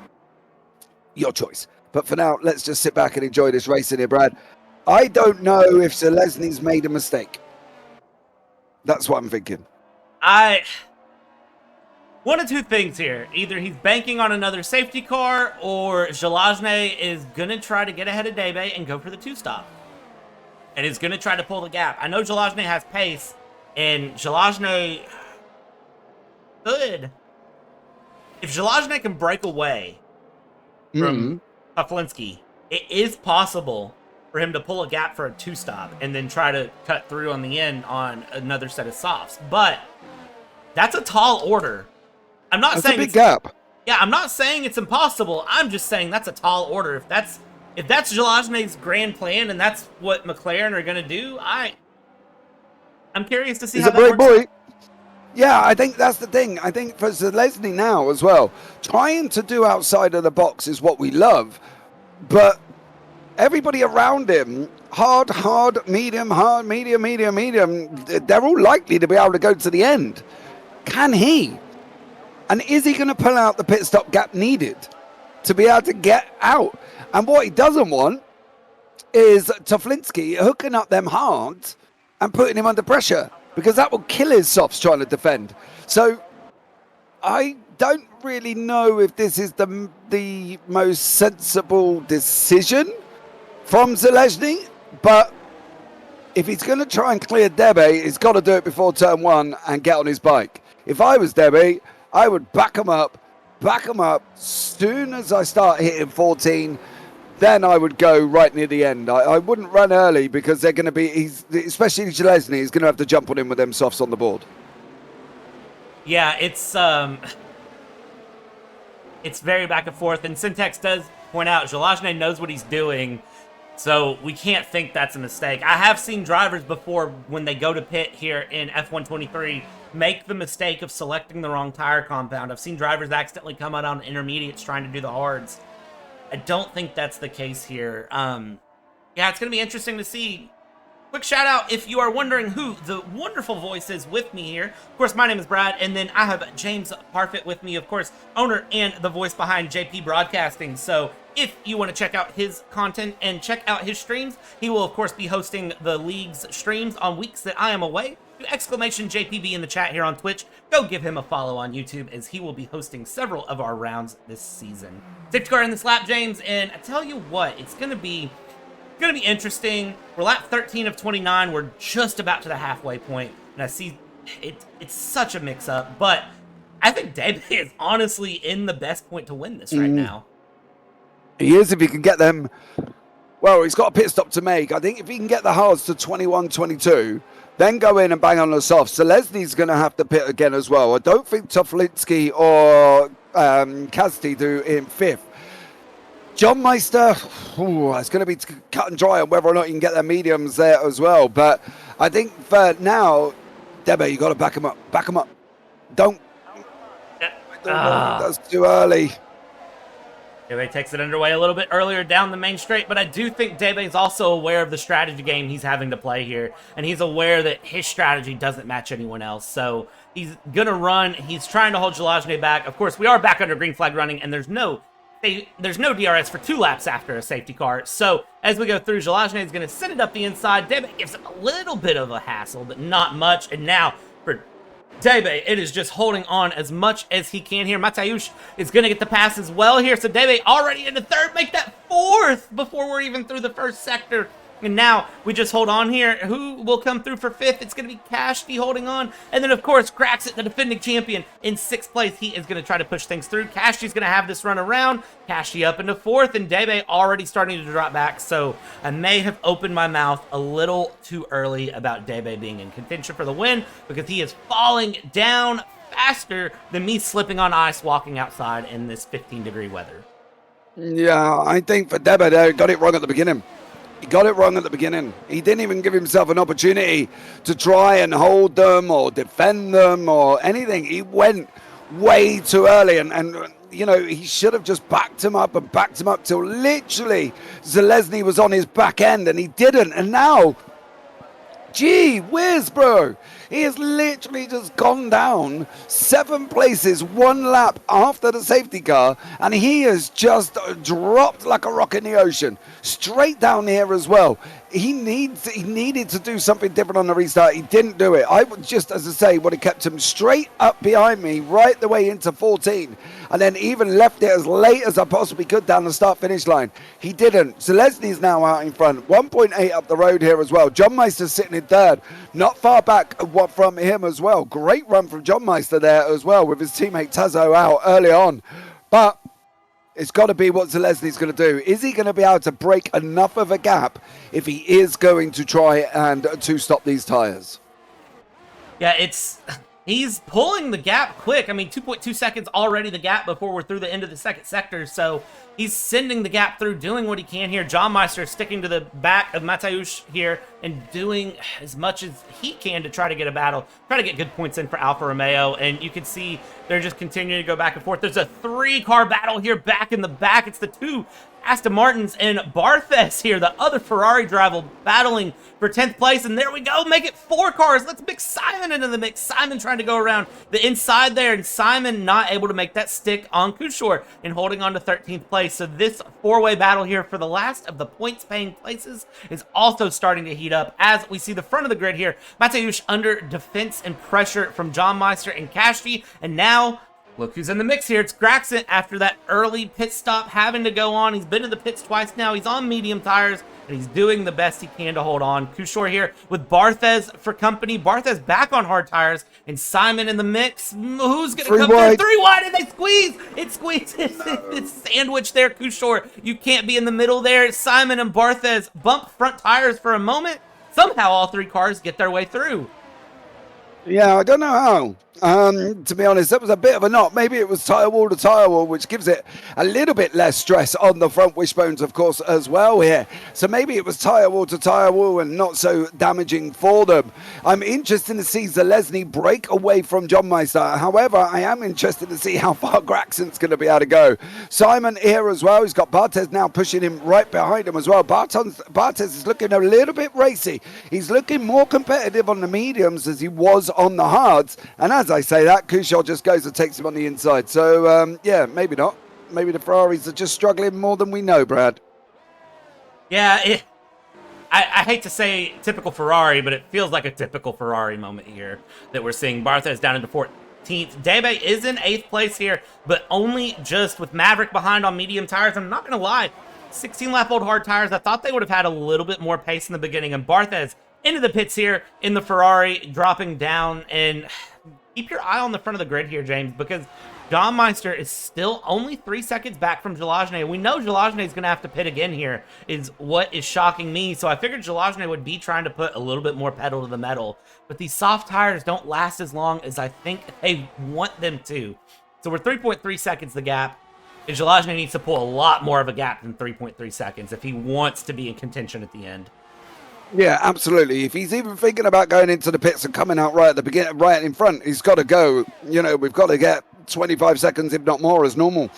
your choice. But for now, let's just sit back and enjoy this racing here, Brad. I don't know if Zelezny's made a mistake. That's what I'm thinking. One of two things here. Either he's banking on another safety car, or Zelezny is going to try to get ahead of Debe and go for the two-stop. And is going to try to pull the gap. I know Zelezny has pace, and Zelezny could. If Zelezny can break away from Teflinski, it is possible for him to pull a gap for a two-stop and then try to cut through on the end on another set of softs. But that's a tall order. I'm not saying it's a big gap. Yeah, I'm not saying it's impossible. I'm just saying that's a tall order. If that's Zelezny's grand plan and that's what McLaren are going to do, I'm curious to see how that works. He's a brave boy. Yeah, I think that's the thing. I think for Zelezny now as well, trying to do outside of the box is what we love, but everybody around him, hard, medium, they're all likely to be able to go to the end. Can he? And is he going to pull out the pit stop gap needed to be able to get out? And what he doesn't want is Teflinski hooking up them hard and putting him under pressure, because that will kill his softs trying to defend. So I don't really know if this is the most sensible decision from Zelezny, but if he's going to try and clear Debe, he's got to do it before turn one and get on his bike. If I was Debe, I would back him up. Soon as I start hitting 14, then I would go right near the end. I wouldn't run early, because they're going to be, especially Zelezny, he's going to have to jump on him with them softs on the board. Yeah, it's very back and forth, and Syntax does point out Zelezny knows what he's doing, so we can't think that's a mistake. I have seen drivers before, when they go to pit here in F123, make the mistake of selecting the wrong tire compound. I've seen drivers accidentally come out on intermediates trying to do the hards. I don't think that's the case here. Yeah, it's going to be interesting to see. Quick shout out if you are wondering who the wonderful voice is with me here. Of course, my name is Brad, and then I have James Parfit with me, of course, owner and the voice behind JP Broadcasting. So if you want to check out his content and check out his streams, he will, of course, be hosting the league's streams on weeks that I am away. exclamation JPB in the chat here on Twitch. Go give him a follow on YouTube, as he will be hosting several of our rounds this season. Safety car in this lap, James, and I tell you what, it's gonna be interesting. We're lap 13 of 29. We're just about to the halfway point, and I see it's such a mix-up, but I think Debe is honestly in the best point to win this right now. He is, if he can get them. Well, he's got a pit stop to make. I think if he can get the hards to 21, 22, then go in and bang on the softs. So Lesney's going to have to pit again as well. I don't think Toflinski or Cassidy do in fifth. John Meister, it's going to be cut and dry on whether or not you can get their mediums there as well. But I think for now, Debe, you got to back him up. Back him up. Don't. That's too early. Debe takes it underway a little bit earlier down the main straight, but I do think Debe is also aware of the strategy game he's having to play here, and he's aware that his strategy doesn't match anyone else. So he's going to run. He's trying to hold Jalajne back. Of course, we are back under green flag running, and there's no DRS for 2 laps after a safety car. So as we go through, Jalajne is going to send it up the inside. Debe gives him a little bit of a hassle, but not much. And now for Debe, it is just holding on as much as he can here. Mateusz is going to get the pass as well here. So Debe already into third, make that fourth before we're even through the first sector. And now we just hold on here. Who will come through for fifth? It's going to be Kashti holding on. And then, of course, Craxit, the defending champion, in sixth place. He is going to try to push things through. Kashti's going to have this run around. Kashti up into fourth, and Debe already starting to drop back. So I may have opened my mouth a little too early about Debe being in contention for the win, because he is falling down faster than me slipping on ice walking outside in this 15-degree weather. Yeah, I think for Debe, they got it wrong at the beginning. He got it wrong at the beginning. He didn't even give himself an opportunity to try and hold them or defend them or anything. He went way too early, and you know, he should have just backed him up till literally Zalesny was on his back end, and he didn't. And now, gee whiz, bro. He has literally just gone down 7 places, 1 lap after the safety car, and he has just dropped like a rock in the ocean. Straight down here as well. He needed to do something different on the restart. He didn't do it. I would just, as I say, would have kept him straight up behind me, right the way into 14, and then even left it as late as I possibly could down the start-finish line. He didn't. Zelesny's now out in front, 1.8 up the road here as well. John Meister's sitting in third, not far back from him as well. Great run from John Meister there as well, with his teammate Tazo out early on. But it's got to be what Zelesny's going to do. Is he going to be able to break enough of a gap if he is going to try and to stop these tires? Yeah, he's pulling the gap quick. I mean, 2.2 seconds already the gap before we're through the end of the second sector. So he's sending the gap through, doing what he can here. John Meister sticking to the back of Mateusz here and doing as much as he can to try to get a battle, try to get good points in for Alfa Romeo. And you can see they're just continuing to go back and forth. There's a 3-car battle here back in the back. It's the 2 Aston Martins and Barthes here, the other Ferrari driver, battling for 10th place. And there we go, make it 4 cars. Let's mix Simon into the mix. Simon trying to go around the inside there, and Simon not able to make that stick on Kushor and holding on to 13th place. So this 4-way battle here for the last of the points-paying places is also starting to heat up, as we see the front of the grid here. Mateusz under defense and pressure from John Meister and Kashti, and now look who's in the mix here. It's Graxent after that early pit stop having to go on. He's been to the pits twice now. He's on medium tires, and he's doing the best he can to hold on. Kushor here with Barthes for company. Barthes back on hard tires, and Simon in the mix. Who's going to come through? 3 wide, and they squeeze. It squeezes. It's sandwiched there, Kushor. You can't be in the middle there. Simon and Barthes bump front tires for a moment. Somehow all 3 cars get their way through. Yeah, I don't know how. To be honest, that was a bit of a knot. Maybe it was tire wall to tire wall, which gives it a little bit less stress on the front wishbones, of course, as well here. So maybe it was tire wall to tire wall and not so damaging for them. I'm interested to see Zalesny break away from John Meister. However, I am interested to see how far Graxent's going to be able to go. Simon here as well. He's got Barthes now pushing him right behind him as well. Barthes is looking a little bit racy. He's looking more competitive on the mediums as he was on the hards. And as I say that, Kushor just goes and takes him on the inside. So, yeah, maybe not. Maybe the Ferraris are just struggling more than we know, Brad. Yeah, I hate to say typical Ferrari, but it feels like a typical Ferrari moment here that we're seeing. Barthez down into 14th. Debe is in 8th place here, but only just with Maverick behind on medium tires. I'm not going to lie, 16-lap-old hard tires, I thought they would have had a little bit more pace in the beginning. And Barthez into the pits here in the Ferrari, dropping down. And keep your eye on the front of the grid here, James, because John Meister is still only 3 seconds back from Jalajne. We know Jalajne is going to have to pit again here, is what is shocking me. So I figured Jalajne would be trying to put a little bit more pedal to the metal. But these soft tires don't last as long as I think they want them to. So we're 3.3 seconds the gap. And Jalajne needs to pull a lot more of a gap than 3.3 seconds if he wants to be in contention at the end. Yeah, absolutely. If he's even thinking about going into the pits and coming out right at the beginning, right in front, he's got to go. You know, we've got to get 25 seconds, if not more, as normal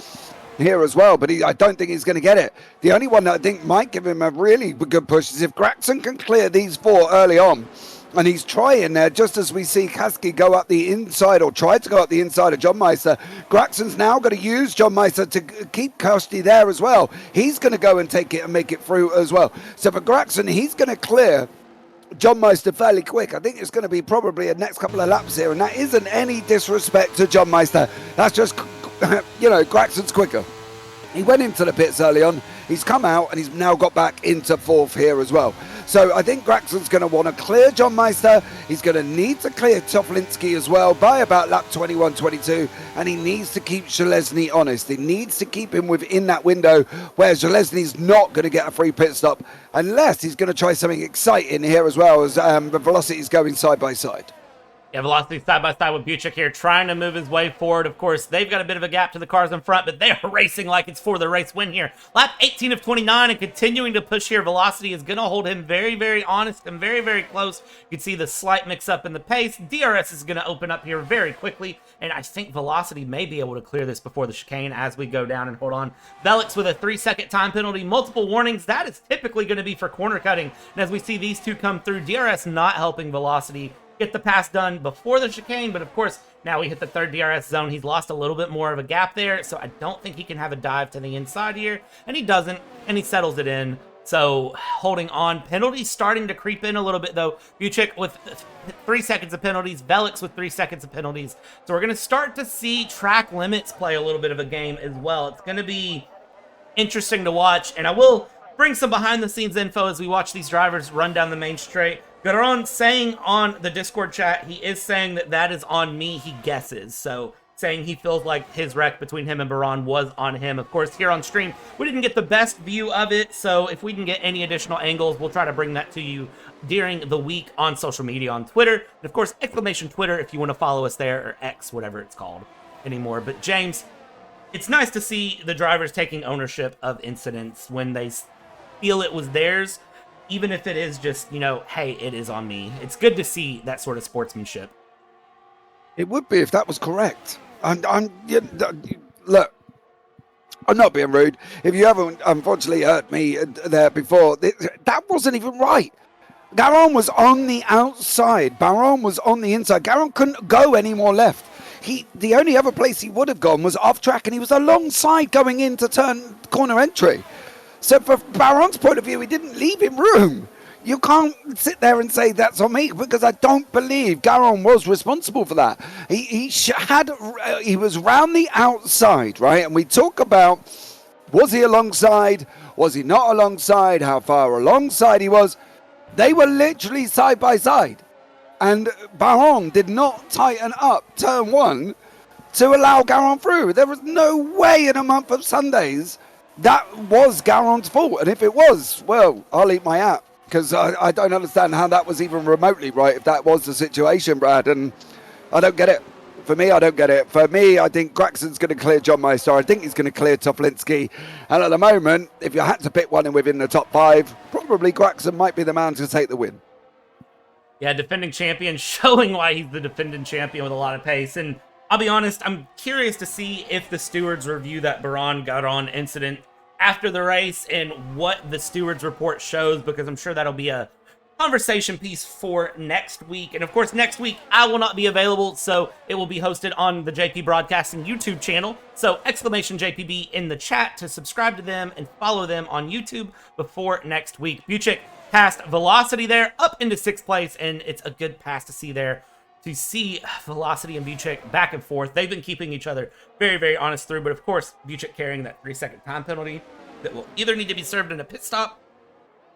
here as well. But I don't think he's going to get it. The only one that I think might give him a really good push is if Gragson can clear these 4 early on. And he's trying there, just as we see Kasky go up the inside, or try to go up the inside of John Meister. Gragson's now going to use John Meister to keep Kasky there as well. He's going to go and take it and make it through as well. So for Gragson, he's going to clear John Meister fairly quick. I think it's going to be probably a next couple of laps here, and that isn't any disrespect to John Meister. That's just, you know, Gragson's quicker. He went into the pits early on. He's come out and he's now got back into 4th here as well. So I think Gragson's going to want to clear John Meister. He's going to need to clear Toflinski as well by about lap 21, 22. And he needs to keep Zalesny honest. He needs to keep him within that window where Zalesny's not going to get a free pit stop unless he's going to try something exciting here as well, as the velocity is going side by side. Yeah, Velocity side by side with Buchek here, trying to move his way forward. Of course, they've got a bit of a gap to the cars in front, but they are racing like it's for the race win here. Lap 18 of 29 and continuing to push here. Velocity is going to hold him very, very honest and very, very close. You can see the slight mix-up in the pace. DRS is going to open up here very quickly, and I think Velocity may be able to clear this before the chicane as we go down and hold on. Velix with a 3-second time penalty, multiple warnings. That is typically going to be for corner cutting, and as we see these two come through, DRS not helping Velocity get the pass done before the chicane, but of course, now we hit the 3rd DRS zone. He's lost a little bit more of a gap there, so I don't think he can have a dive to the inside here, and he doesn't, and he settles it in. So holding on. Penalties starting to creep in a little bit, though. Buchek with 3 seconds of penalties, Velix with 3 seconds of penalties. So we're going to start to see track limits play a little bit of a game as well. It's going to be interesting to watch, and I will bring some behind-the-scenes info as we watch these drivers run down the main straight. Garon saying on the Discord chat, he is saying that that is on me, he guesses. So saying he feels like his wreck between him and Baron was on him. Of course, here on stream, we didn't get the best view of it. So if we can get any additional angles, we'll try to bring that to you during the week on social media, on Twitter. And of course, exclamation Twitter if you want to follow us there, or X, whatever it's called anymore. But James, it's nice to see the drivers taking ownership of incidents when they feel it was theirs. Even if it is just, you know, hey, it is on me. It's good to see that sort of sportsmanship. It would be if that was correct. Look, I'm not being rude. If you haven't, unfortunately, heard me there before, that wasn't even right. Garon was on the outside. Baron was on the inside. Garon couldn't go any more left. The only other place he would have gone was off track, and he was alongside going in to turn corner entry. So from Baron's point of view, he didn't leave him room. You can't sit there and say that's on me, because I don't believe Garon was responsible for that. He was round the outside, right? And we talk about, was he alongside? Was he not alongside? How far alongside he was? They were literally side by side. And Baron did not tighten up turn 1 to allow Garon through. There was no way in a month of Sundays that was Garon's fault. And if it was, well, I'll eat my hat, because I don't understand how that was even remotely right if that was the situation, Brad. And I don't get it. For me, I don't get it. For me, I think Gragson's going to clear John Meister. I think he's going to clear Toflinski. And at the moment, if you had to pick one within the top 5, probably Gragson might be the man to take the win. Yeah, defending champion, showing why he's the defending champion with a lot of pace. And I'll be honest, I'm curious to see if the stewards review that Baron Garon incident after the race and what the stewards report shows, because I'm sure that'll be a conversation piece for next week. And of course, next week I will not be available, so it will be hosted on the JP Broadcasting YouTube channel. So exclamation JPB in the chat to subscribe to them and follow them on YouTube before next week. Buchek past Velocity there, up into 6th place, and it's a good pass to see there. To see Velocity and Vucek back and forth. They've been keeping each other very, very honest through, but of course, Vucek carrying that 3-second time penalty that will either need to be served in a pit stop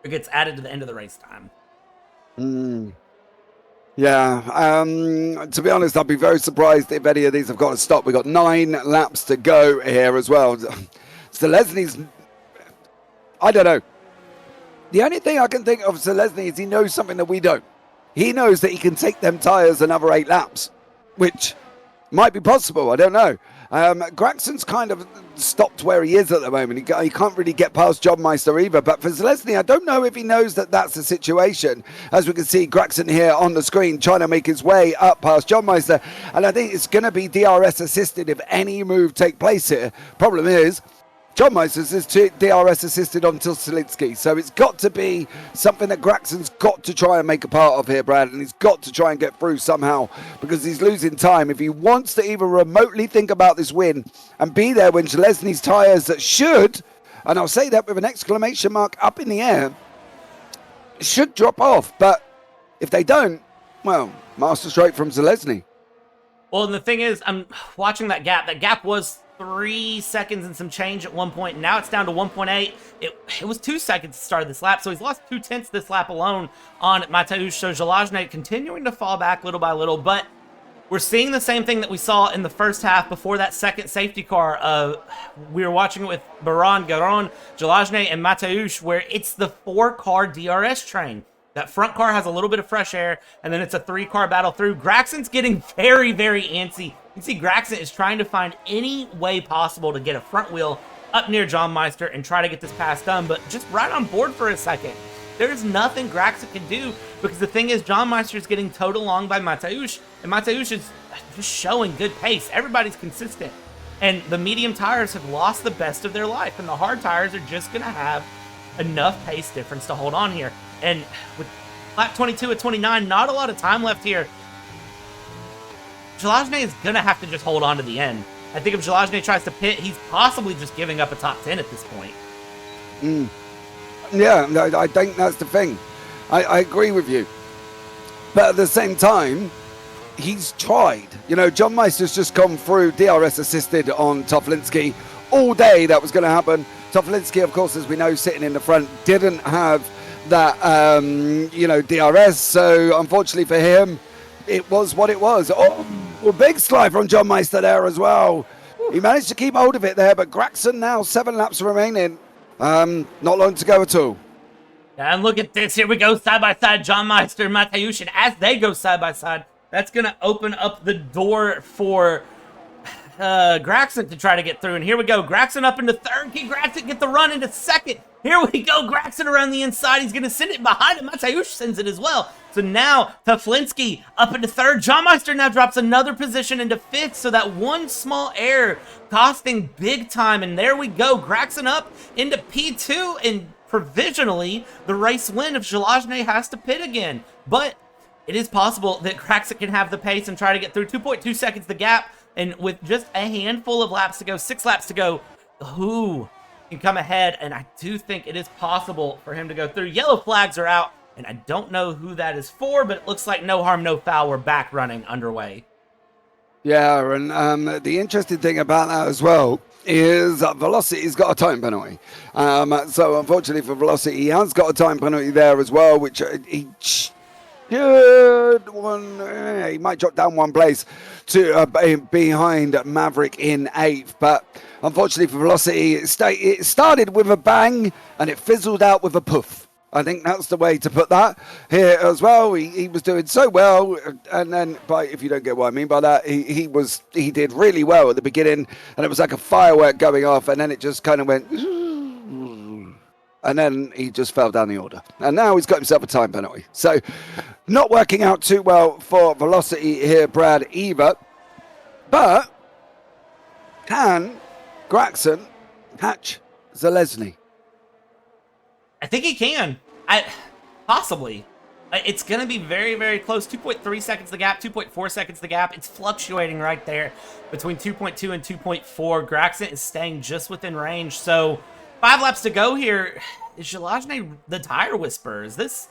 or gets added to the end of the race time. Yeah, to be honest, I'd be very surprised if any of these have got to stop. We've got 9 laps to go here as well. Selesny's, I don't know. The only thing I can think of Selesny is he knows something that we don't. He knows that he can take them tyres another 8 laps, which might be possible. I don't know. Graxon's kind of stopped where he is at the moment. He can't really get past John Meister either. But for Selesny, I don't know if he knows that that's the situation. As we can see, Graxon here on the screen trying to make his way up past John Meister. And I think it's going to be DRS assisted if any move take place here. Problem is, John Meister's is DRS assisted onto Selinsky, so it's got to be something that Graxon's got to try and make a part of here, Brad, and he's got to try and get through somehow because he's losing time. If he wants to even remotely think about this win and be there when Selesny's tyres that should, and I'll say that with an exclamation mark up in the air, should drop off, but if they don't, well, master stroke from Selesny. Well, and the thing is, I'm watching that gap. That gap was 3 seconds and some change at one point. Now it's down to 1.8. It was 2 seconds to start this lap, so he's lost 2/10 this lap alone on Mateusz. So Zalazny continuing to fall back little by little, but we're seeing the same thing that we saw in the first half before that second safety car. We were watching it with Baron, Garon, Zalazny, and Mateusz, where it's the 4-car DRS train. That front car has a little bit of fresh air, and then it's a 3-car battle through. Graxon's getting very, very antsy. You can see Graxon is trying to find any way possible to get a front wheel up near John Meister and try to get this pass done, but just right on board for a second. There's nothing Graxon can do because the thing is John Meister is getting towed along by Mateusz, and Mateusz is just showing good pace. Everybody's consistent, and the medium tires have lost the best of their life, and the hard tires are just going to have enough pace difference to hold on here. And with lap 22 at 29, not a lot of time left here. Zalazny is going to have to just hold on to the end. I think if Zalazny tries to pit, he's possibly just giving up a top 10 at this point. Yeah, I think that's the thing. I agree with you. But at the same time, he's tried. You know, John Meister's just gone through DRS assisted on Toflinski. All day that was going to happen. Toflinski, of course, as we know, sitting in the front, didn't have that, DRS. So unfortunately for him, it was what it was. Oh, well, big slide from John Meister there as well. He managed to keep hold of it there, but Graxon now 7 laps remaining. Not long to go at all. And look at this. Here we go, side by side. John Meister and Mateusz. And as they go side by side, that's going to open up the door for Graxon to try to get through. And here we go. Graxon up into third. Can Graxon get the run into second? Here we go. Graxon around the inside. He's going to send it behind him. Mateusz sends it as well. So now Toflinski up into third. John Meister now drops another position into fifth. So that one small error costing big time. And there we go. Graxon up into P2. And provisionally, the race win if Zalazny has to pit again. But it is possible that Graxon can have the pace and try to get through. 2.2 seconds the gap. And with just a handful of laps to go, 6 laps to go, who can come ahead? And I do think it is possible for him to go through. Yellow flags are out, and I don't know who that is for, but it looks like no harm, no foul. We're back running underway. Yeah, and the interesting thing about that as well is Velocity's got a time penalty. So unfortunately for Velocity, he has got a time penalty there as well, which he might drop down one place to behind Maverick in 8th, but unfortunately for Velocity, it started with a bang and it fizzled out with a poof. I think that's the way to put that here as well. He was doing so well, and then, if you don't get what I mean by that, he did really well at the beginning, and it was like a firework going off, and then it just kind of went, and then he just fell down the order. And now he's got himself a time penalty. So not working out too well for Velocity here, Brad, either. But can Graxon catch Zalazny? I think he can. Possibly. It's going to be very, very close. 2.3 seconds the gap, 2.4 seconds the gap. It's fluctuating right there between 2.2 and 2.4. Graxon is staying just within range. So 5 laps to go here. Is Jalajne the tire whisperer? Is this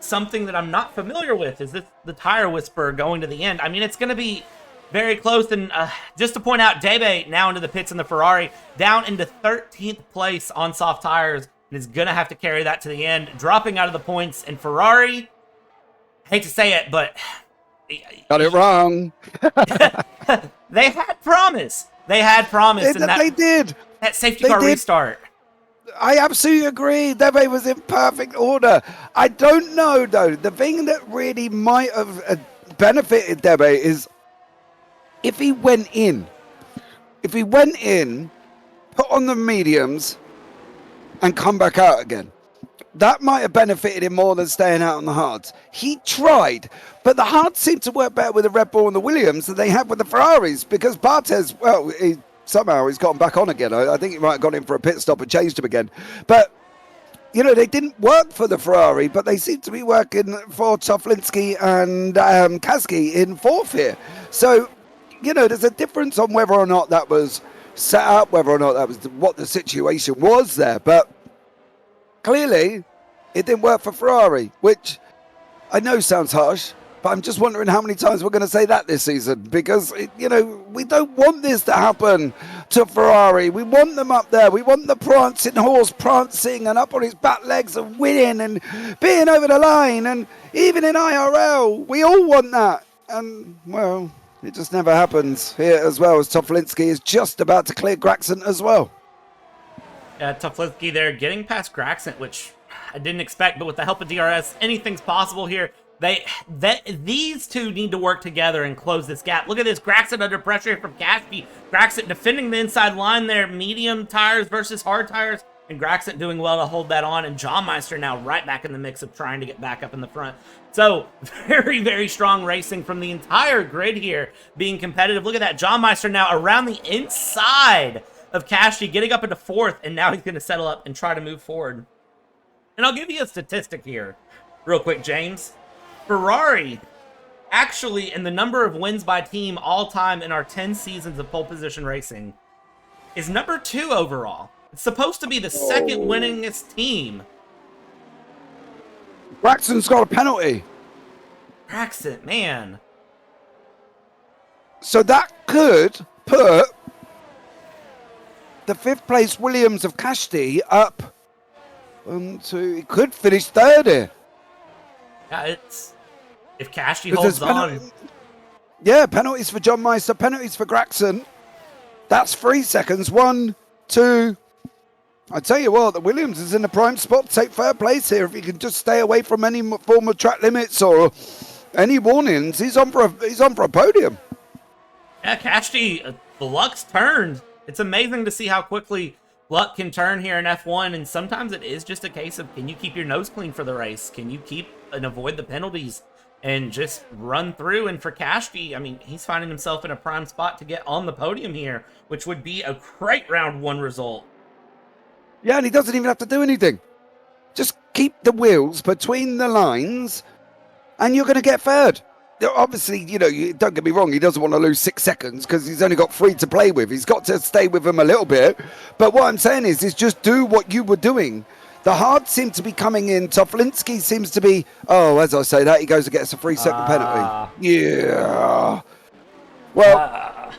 something that I'm not familiar with? Is this the tire whisperer going to the end? I mean, it's going to be very close. And just to point out, Debe now into the pits in the Ferrari, down into 13th place on soft tires, and is going to have to carry that to the end, dropping out of the points. And Ferrari, hate to say it, but got it wrong. they had promise. They had promise. They did. That safety car restart. I absolutely agree. Debe was in perfect order. I don't know, though. The thing that really might have benefited Debe is if he went in. If he went in, put on the mediums, and come back out again. That might have benefited him more than staying out on the hards. He tried, but the hards seemed to work better with the Red Bull and the Williams than they have with the Ferraris, because Bartes, well, somehow he's gotten back on again. I think he might have gone in for a pit stop and changed him again. But, you know, they didn't work for the Ferrari, but they seem to be working for Toflinski and Kaski in fourth here. So, you know, there's a difference on whether or not that was set up, whether or not that was what the situation was there. But clearly, it didn't work for Ferrari, which I know sounds harsh, but I'm just wondering how many times we're going to say that this season, because, you know, we don't want this to happen to Ferrari. We want them up there. We want the prancing horse prancing and up on his back legs and winning and being over the line. And even in IRL, we all want that. And, well, it just never happens here as well, as Toflinski is just about to clear Gragson as well. Yeah, Toflinski there getting past Gragson, which I didn't expect, but with the help of DRS, anything's possible here. These two need to work together and close this gap. Look at this, Gragson under pressure from Kashfi. Gragson defending the inside line there, medium tires versus hard tires, and Gragson doing well to hold that on, and John Meister now right back in the mix of trying to get back up in the front. So, very, very strong racing from the entire grid here, being competitive. Look at that, John Meister now around the inside of Kashfi, getting up into fourth, and now he's going to settle up and try to move forward. And I'll give you a statistic here, real quick, James. Ferrari, actually, in the number of wins by team all time in our 10 seasons of pole position racing, is number 2 overall. It's supposed to be the second winningest team. Gragson's got a penalty. Gragson, man. So that could put the 5th place Williams of Kashti up to, he could finish 3rd here. Yeah, it's, if Kashti holds on. Yeah, penalties for John Meister, penalties for Gragson. That's 3 seconds. 1, 2. I tell you what, the Williams is in the prime spot to take 3rd place here. If he can just stay away from any form of track limits or any warnings, he's on for a podium. Yeah, Kashti, the luck's turned. It's amazing to see how quickly luck can turn here in F1, and sometimes it is just a case of, can you keep your nose clean for the race? Can you keep and avoid the penalties and just run through? And for Kashti, I mean, he's finding himself in a prime spot to get on the podium here, which would be a great round 1 result. Yeah, and he doesn't even have to do anything. Just keep the wheels between the lines, and you're going to get 3rd. Obviously, you know, don't get me wrong, he doesn't want to lose 6 seconds because he's only got 3 to play with. He's got to stay with them a little bit. But what I'm saying is just do what you were doing. The hard seem to be coming in. Toflinski seems to be, oh, as I say that, he goes and gets a 3-second penalty. Yeah. Well,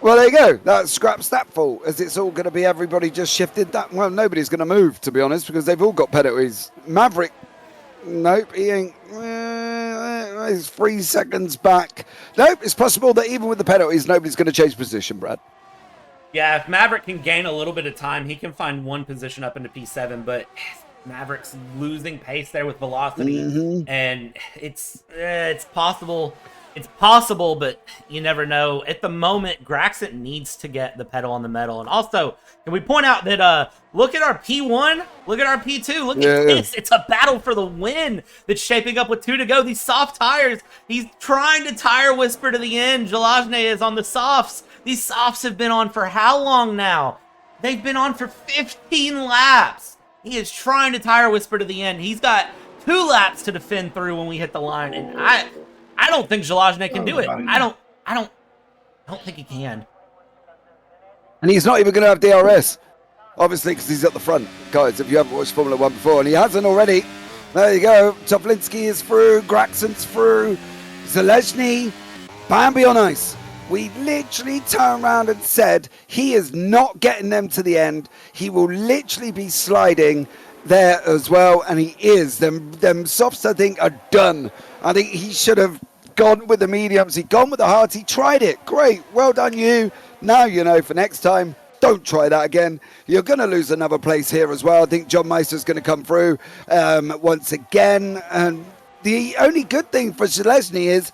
there you go. That scraps that fault, as it's all going to be everybody just shifted that. Well, nobody's going to move, to be honest, because they've all got penalties. Maverick, nope, he ain't. He's 3 seconds back. Nope, it's possible that even with the penalties, nobody's going to change position, Brad. Yeah, if Maverick can gain a little bit of time, he can find 1 position up into P7, but Maverick's losing pace there with velocity, and it's possible. It's possible, but you never know. At the moment, Gragson needs to get the pedal on the metal. And also, can we point out that, look at our P1, look at our P2, look at this. It's a battle for the win that's shaping up with 2 to go. These soft tires, he's trying to tire whisper to the end. Jalajne is on the softs. These softs have been on for how long now? They've been on for 15 laps. He is trying to tire whisper to the end. He's got 2 laps to defend through when we hit the line, and I don't think Jalajne can do it. I don't think he can. And he's not even going to have DRS. obviously, because he's at the front. Guys, if you haven't watched Formula One before, and he hasn't already, there you go. Toflinski is through, Graxon's through, Zalezny, Bambi on ice. We literally turned around and said he is not getting them to the end. He will literally be sliding there as well, and he is. Them softs, I think, are done. I think he should have gone with the mediums. He gone with the hards. He tried it. Great. Well done, you. Now you know for next time. Don't try that again. You're going to lose another place here as well. I think John Meister's going to come through once again. And the only good thing for Zalezny is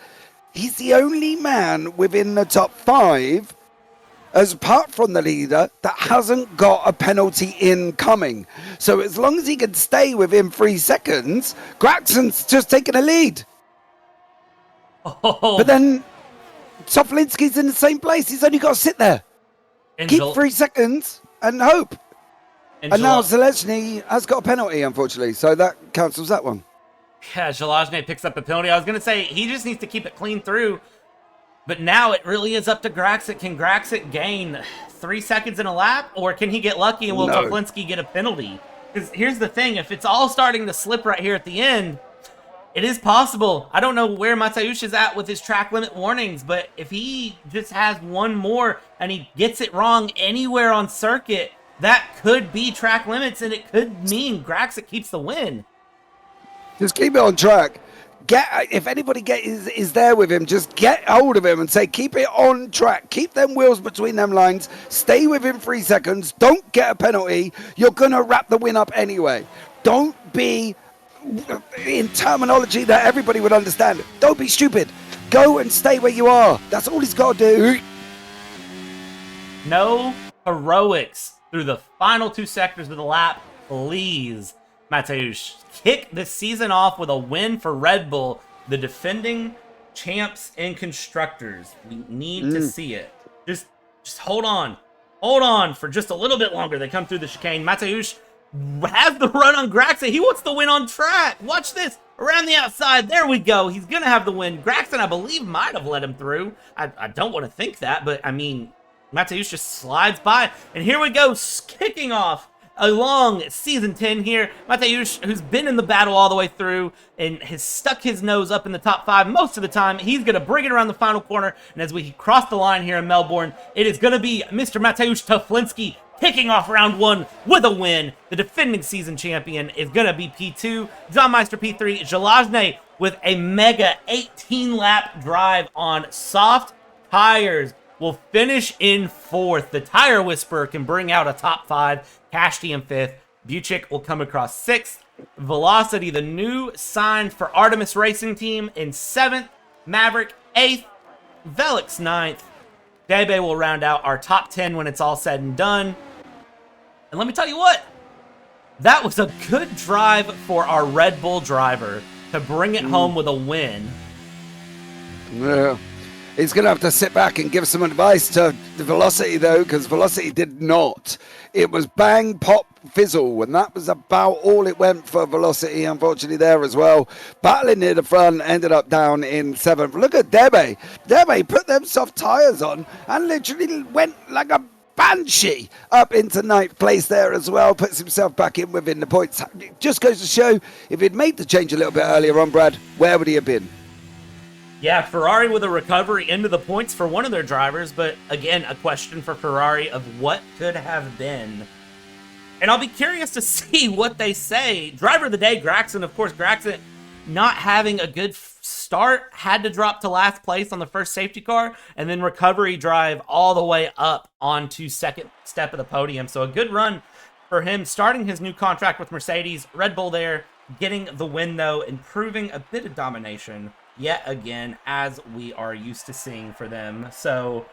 he's the only man within the top 5, as apart from the leader, that hasn't got a penalty incoming. So as long as he can stay within 3 seconds, Graxon's just taking a lead. Oh. But then Toflinski's in the same place. He's only got to sit there. Keep 3 seconds and hope. And now Zalezny has got a penalty, unfortunately. So that cancels that one. Yeah, Zalezny picks up a penalty. I was going to say, he just needs to keep it clean through. But now it really is up to Graxon. Can Graxon gain 3 seconds in a lap? Or can he get lucky and will Toflinski get a penalty? Because here's the thing. If it's all starting to slip right here at the end, it is possible. I don't know where Mateusz is at with his track limit warnings, but if he just has one more and he gets it wrong anywhere on circuit, that could be track limits, and it could mean Graxon keeps the win. Just keep it on track. If anybody is there with him, just get hold of him and say, keep it on track. Keep them wheels between them lines. Stay within 3 seconds. Don't get a penalty. You're going to wrap the win up anyway. Don't be in terminology that everybody would understand. Don't be stupid. Go and stay where you are. That's all he's got to do. No heroics through the final 2 sectors of the lap, please. Mateusz, kick the season off with a win for Red Bull, the defending champs in constructors. We need to see it. Just hold on. Hold on for just a little bit longer. They come through the chicane. Mateusz has the run on Graxon. He wants the win on track. Watch this. Around the outside. There we go. He's going to have the win. Graxon, I believe, might have let him through. I don't want to think that, but, I mean, Mateusz just slides by. And here we go, kicking off a long Season 10 here. Mateusz, who's been in the battle all the way through and has stuck his nose up in the top 5 most of the time, he's going to bring it around the final corner. And as we cross the line here in Melbourne, it is going to be Mr. Mateusz Toflinski kicking off round 1 with a win. The defending season champion is going to be P2. John Meister P3. Zalezny with a mega 18-lap drive on soft tires will finish in 4th. The Tire Whisperer can bring out a top 5. Kashti in 5th. Buchik will come across 6th. Velocity, the new sign for Artemis Racing Team, in 7th. Maverick 8th. Velix 9th. Debe will round out our top 10 when it's all said and done. And let me tell you what, that was a good drive for our Red Bull driver to bring it home with a win. Yeah. He's going to have to sit back and give some advice to the Velocity, though, because Velocity did not. It was bang, pop, fizzle, and that was about all it went for Velocity, unfortunately, there as well. Battling near the front, ended up down in 7th. Look at Debe. Debe put them soft tyres on and literally went like a banshee up into 9th place there as well. Puts himself back in within the points. It just goes to show, if he'd made the change a little bit earlier on, Brad, where would he have been? Yeah, Ferrari with a recovery into the points for one of their drivers, but again, a question for Ferrari of what could have been. And I'll be curious to see what they say. Driver of the day, Graxon. Of course, Graxon not having a good start, had to drop to last place on the first safety car, and then recovery drive all the way up onto 2nd step of the podium. So a good run for him, starting his new contract with Mercedes. Red Bull there, getting the win, though, and proving a bit of domination yet again, as we are used to seeing for them. So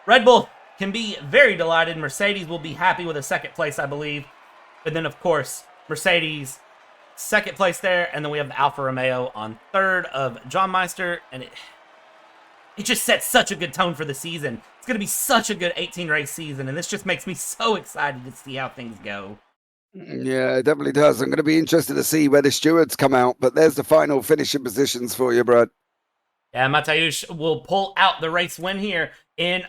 Red Bull can be very delighted. Mercedes will be happy with a 2nd place, I believe. And then, of course, Mercedes, 2nd place there. And then we have the Alfa Romeo on 3rd of John Meister. And it just sets such a good tone for the season. It's going to be such a good 18-race season. And this just makes me so excited to see how things go. Yeah, it definitely does. I'm going to be interested to see where the stewards come out, but there's the final finishing positions for you, Brad. Yeah, Mateusz will pull out the race win here in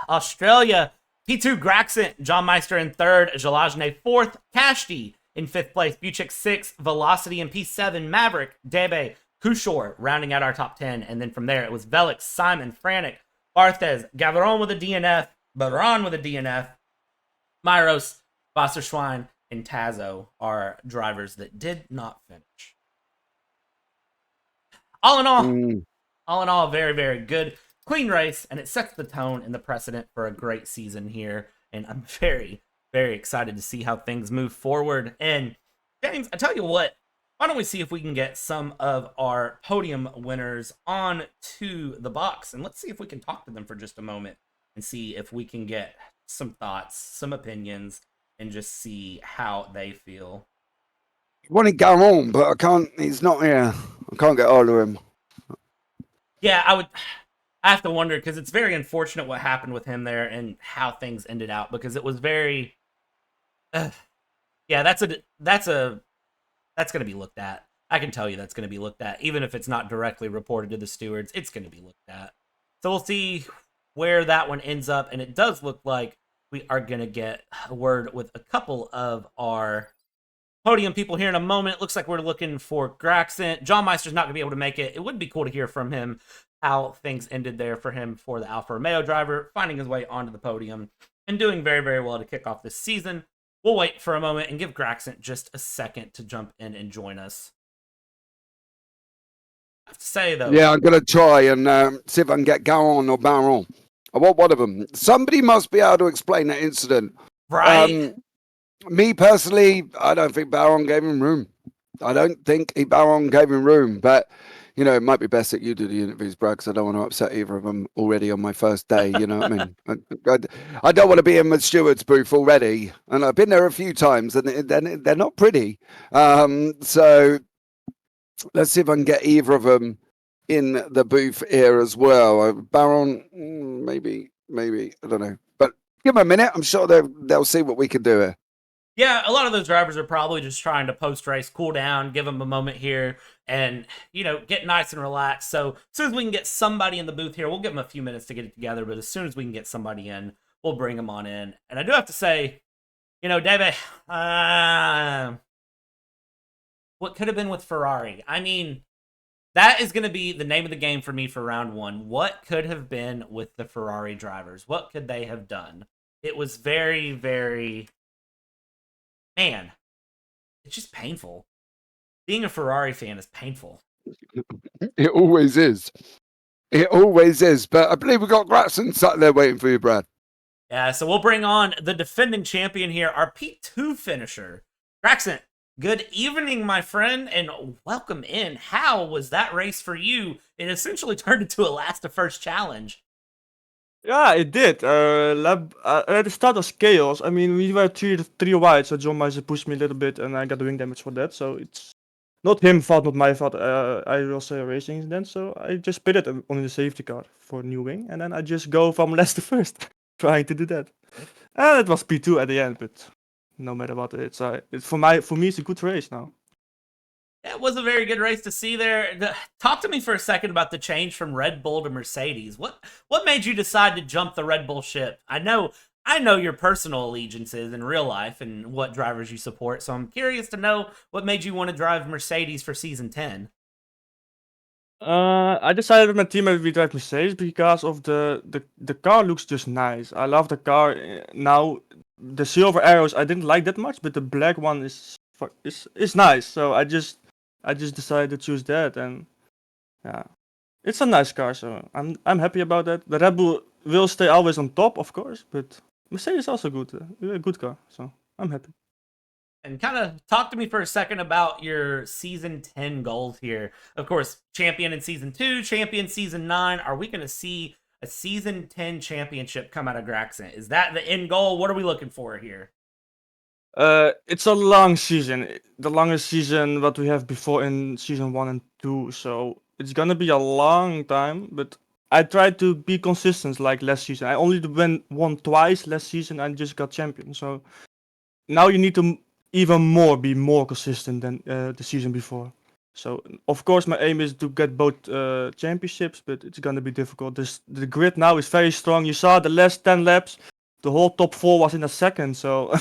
Australia. P2, Graxent, John Meister in third, Jalajne fourth, Kashti in fifth place, Buchik sixth, Velocity in P7, Maverick, Debe, Kushor rounding out our top 10. And then from there, it was Velix, Simon, Frantic, Barthez, Gaveron with a DNF, Baron with a DNF, Myros, Wasserschwein, and Tazo are drivers that did not finish. All in all, very, very good, clean race, and it sets the tone and the precedent for a great season here. And I'm very, very excited to see how things move forward. And James, I tell you what, why don't we see if we can get some of our podium winners on to the box, and let's see if we can talk to them for just a moment and see if we can get some thoughts, some opinions, and just see how they feel. I want to go on, but I can't. He's not here. I can't get hold of him. Yeah, I have to wonder, because it's very unfortunate what happened with him there and how things ended out, because it was very yeah, that's going to be looked at. I can tell you that's going to be looked at. Even if it's not directly reported to the stewards, it's going to be looked at. So we'll see where that one ends up, and it does look like we are going to get a word with a couple of our podium people here in a moment. It looks like we're looking for Graxent. John Meister's not going to be able to make it. It would be cool to hear from him how things ended there for him for the Alfa Romeo driver, finding his way onto the podium and doing very, very well to kick off this season. We'll wait for a moment and give Graxent just a second to jump in and join us. I have to say, though. Yeah, I'm going to try and see if I can get Garon or Baron. I want one of them. Somebody must be able to explain that incident. Right. Me personally, I don't think Baron gave him room. Baron gave him room, but you know, it might be best that you do the interviews, Brad, because I don't want to upset either of them already on my first day. You know what I mean? I don't want to be in the steward's booth already, and I've been there a few times, and they're not pretty. So let's see if I can get either of them in the booth here as well. Baron, maybe, I don't know, but give them a minute. I'm sure they'll see what we can do here. Yeah, a lot of those drivers are probably just trying to post-race, cool down, give them a moment here, and, you know, get nice and relaxed. So as soon as we can get somebody in the booth here, we'll give them a few minutes to get it together, but as soon as we can get somebody in, we'll bring them on in. And I do have to say, you know, David, what could have been with Ferrari? I mean, that is going to be the name of the game for me for round one. What could have been with the Ferrari drivers? What could they have done? It was very, very... Man, it's just painful. Being a Ferrari fan is painful. It always is. It always is. But I believe we got Graxent sat there waiting for you, Brad. Yeah, so we'll bring on the defending champion here, our P2 finisher. Graxent, good evening, my friend, and welcome in. How was that race for you? It essentially turned into a last to first challenge. Yeah, it did. At the start was chaos. I mean, we were three wide, so John Meiser pushed me a little bit, and I got wing damage for that. So it's not his fault, not my fault. I was a racing incident, so I just put it on the safety car for a new wing, and then I just go from last to first, trying to do that. And it was P2 at the end, but no matter what, for me, it's a good race now. It was a very good race to see there. Talk to me for a second about the change from Red Bull to Mercedes. What made you decide to jump the Red Bull ship? I know your personal allegiances in real life and what drivers you support, so I'm curious to know what made you want to drive Mercedes for Season 10. I decided with my teammate we drive Mercedes because of the car looks just nice. I love the car. Now the silver arrows I didn't like that much, but the black one is nice. So I just decided to choose that, and yeah, it's a nice car. So I'm happy about that. The Red Bull will stay always on top, of course, but Mercedes is also good, a good car. So I'm happy. And kind of talk to me for a second about your Season 10 goals here. Of course, champion in Season 2, champion Season 9. Are we going to see a Season 10 championship come out of Graxent? Is that the end goal? What are we looking for here? It's a long season. The longest season what we have before in Season 1 and 2. So it's going to be a long time, but I tried to be consistent like last season. I only won twice last season and just got champion. So now you need to be more consistent than the season before. So of course my aim is to get both championships, but it's gonna be difficult. The grid now is very strong. You saw the last 10 laps. the whole top 4 was in a second, so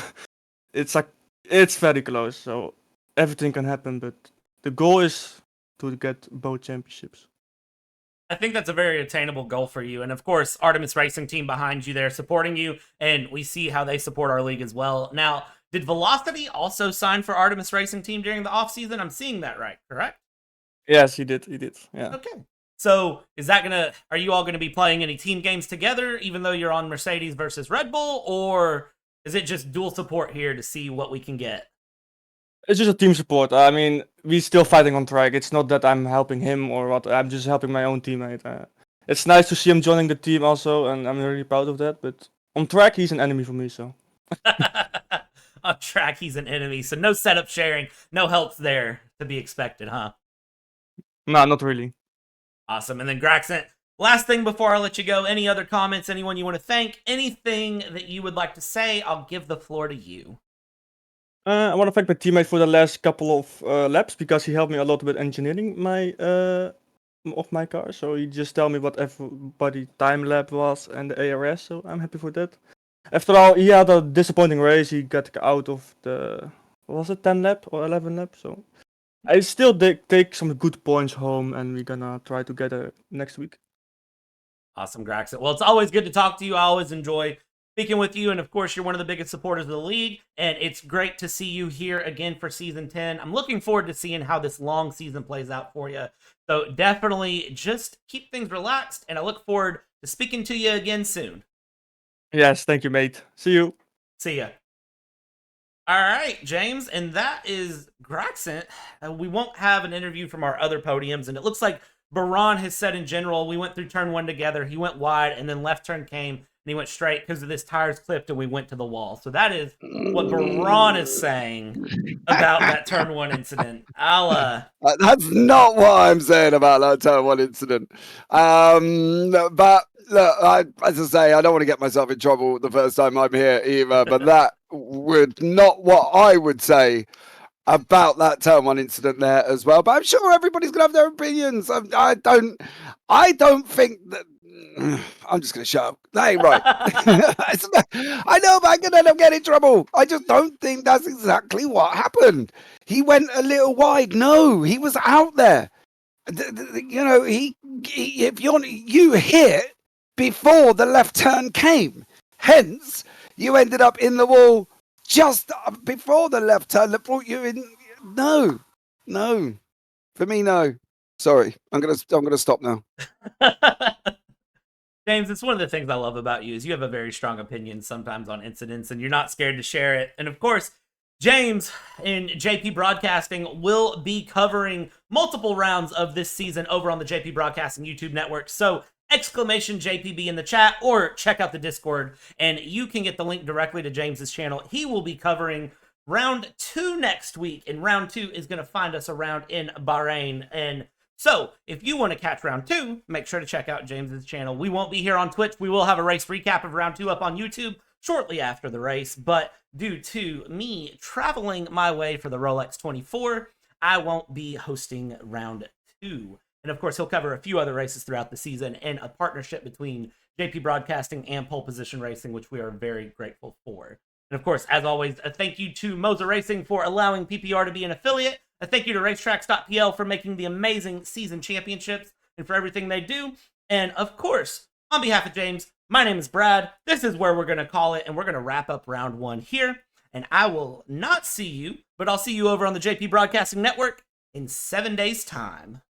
it's like it's very close. So everything can happen, but the goal is to get both championships. I think that's a very attainable goal for you. And of course, Artemis Racing Team behind you there supporting you. And we see how they support our league as well. Now, did Velocity also sign for Artemis Racing Team during the offseason? I'm seeing that right, correct? Yes, he did. He did. Yeah. Okay. So are you all gonna be playing any team games together, even though you're on Mercedes versus Red Bull, or is it just dual support here to see what we can get? It's just a team support. I mean, we're still fighting on track. It's not that I'm helping him or what. I'm just helping my own teammate. It's nice to see him joining the team also, and I'm really proud of that. But on track, he's an enemy for me, so. On track, he's an enemy, so no setup sharing, no helps there to be expected, huh? No, not really. Awesome. And then Graxent, last thing before I let you go, any other comments, anyone you want to thank, anything that you would like to say, I'll give the floor to you. I want to thank my teammate for the last couple of laps because he helped me a lot with engineering of my car. So he just tell me what everybody time lap was and the ARS. So I'm happy for that. After all, he had a disappointing race. He got out of the 10 lap or 11 lap. So I still take some good points home, and we're gonna try together next week. Awesome, Graxent. Well, it's always good to talk to you. I always enjoy speaking with you, and of course, you're one of the biggest supporters of the league, and it's great to see you here again for Season 10. I'm looking forward to seeing how this long season plays out for you. So definitely just keep things relaxed, and I look forward to speaking to you again soon. Yes, thank you, mate. See you. See ya. All right, James, and that is Graxent. We won't have an interview from our other podiums, and it looks like Baran has said in general, we went through turn 1 together, he went wide, and then left turn came, and he went straight because of this tires clipped, and we went to the wall. So that is what Baran is saying about that turn 1 incident. That's not what I'm saying about that turn 1 incident. But look, as I say, I don't want to get myself in trouble the first time I'm here either, but that would not what I would say about that turn 1 incident there as well. But I'm sure everybody's gonna have their opinions. I don't think that. I'm just gonna shut up. That ain't right. I know, but I'm gonna end up getting in trouble. I just don't think that's exactly what happened. He went a little wide. No, he was out there. You know, if you hit before the left turn came, hence you ended up in the wall just before the left turn that brought you in. No, for me, no. Sorry, I'm gonna stop now. James, it's one of the things I love about you is you have a very strong opinion sometimes on incidents, and you're not scared to share it. And of course, James in JP Broadcasting will be covering multiple rounds of this season over on the JP Broadcasting YouTube network. So exclamation JPB in the chat, or check out the Discord, and you can get the link directly to James's channel. He will be covering round 2 next week, and round 2 is going to find us around in Bahrain. And so if you want to catch round 2, make sure to check out James's channel. We won't be here on Twitch. We will have a race recap of round 2 up on YouTube shortly after the race, but due to me traveling my way for the Rolex 24, I won't be hosting round 2. And of course, he'll cover a few other races throughout the season in a partnership between JP Broadcasting and Pole Position Racing, which we are very grateful for. And of course, as always, a thank you to Moza Racing for allowing PPR to be an affiliate. A thank you to Racetracks.pl for making the amazing season championships and for everything they do. And of course, on behalf of James, my name is Brad. This is where we're going to call it, and we're going to wrap up round 1 here. And I will not see you, but I'll see you over on the JP Broadcasting Network in 7 days' time.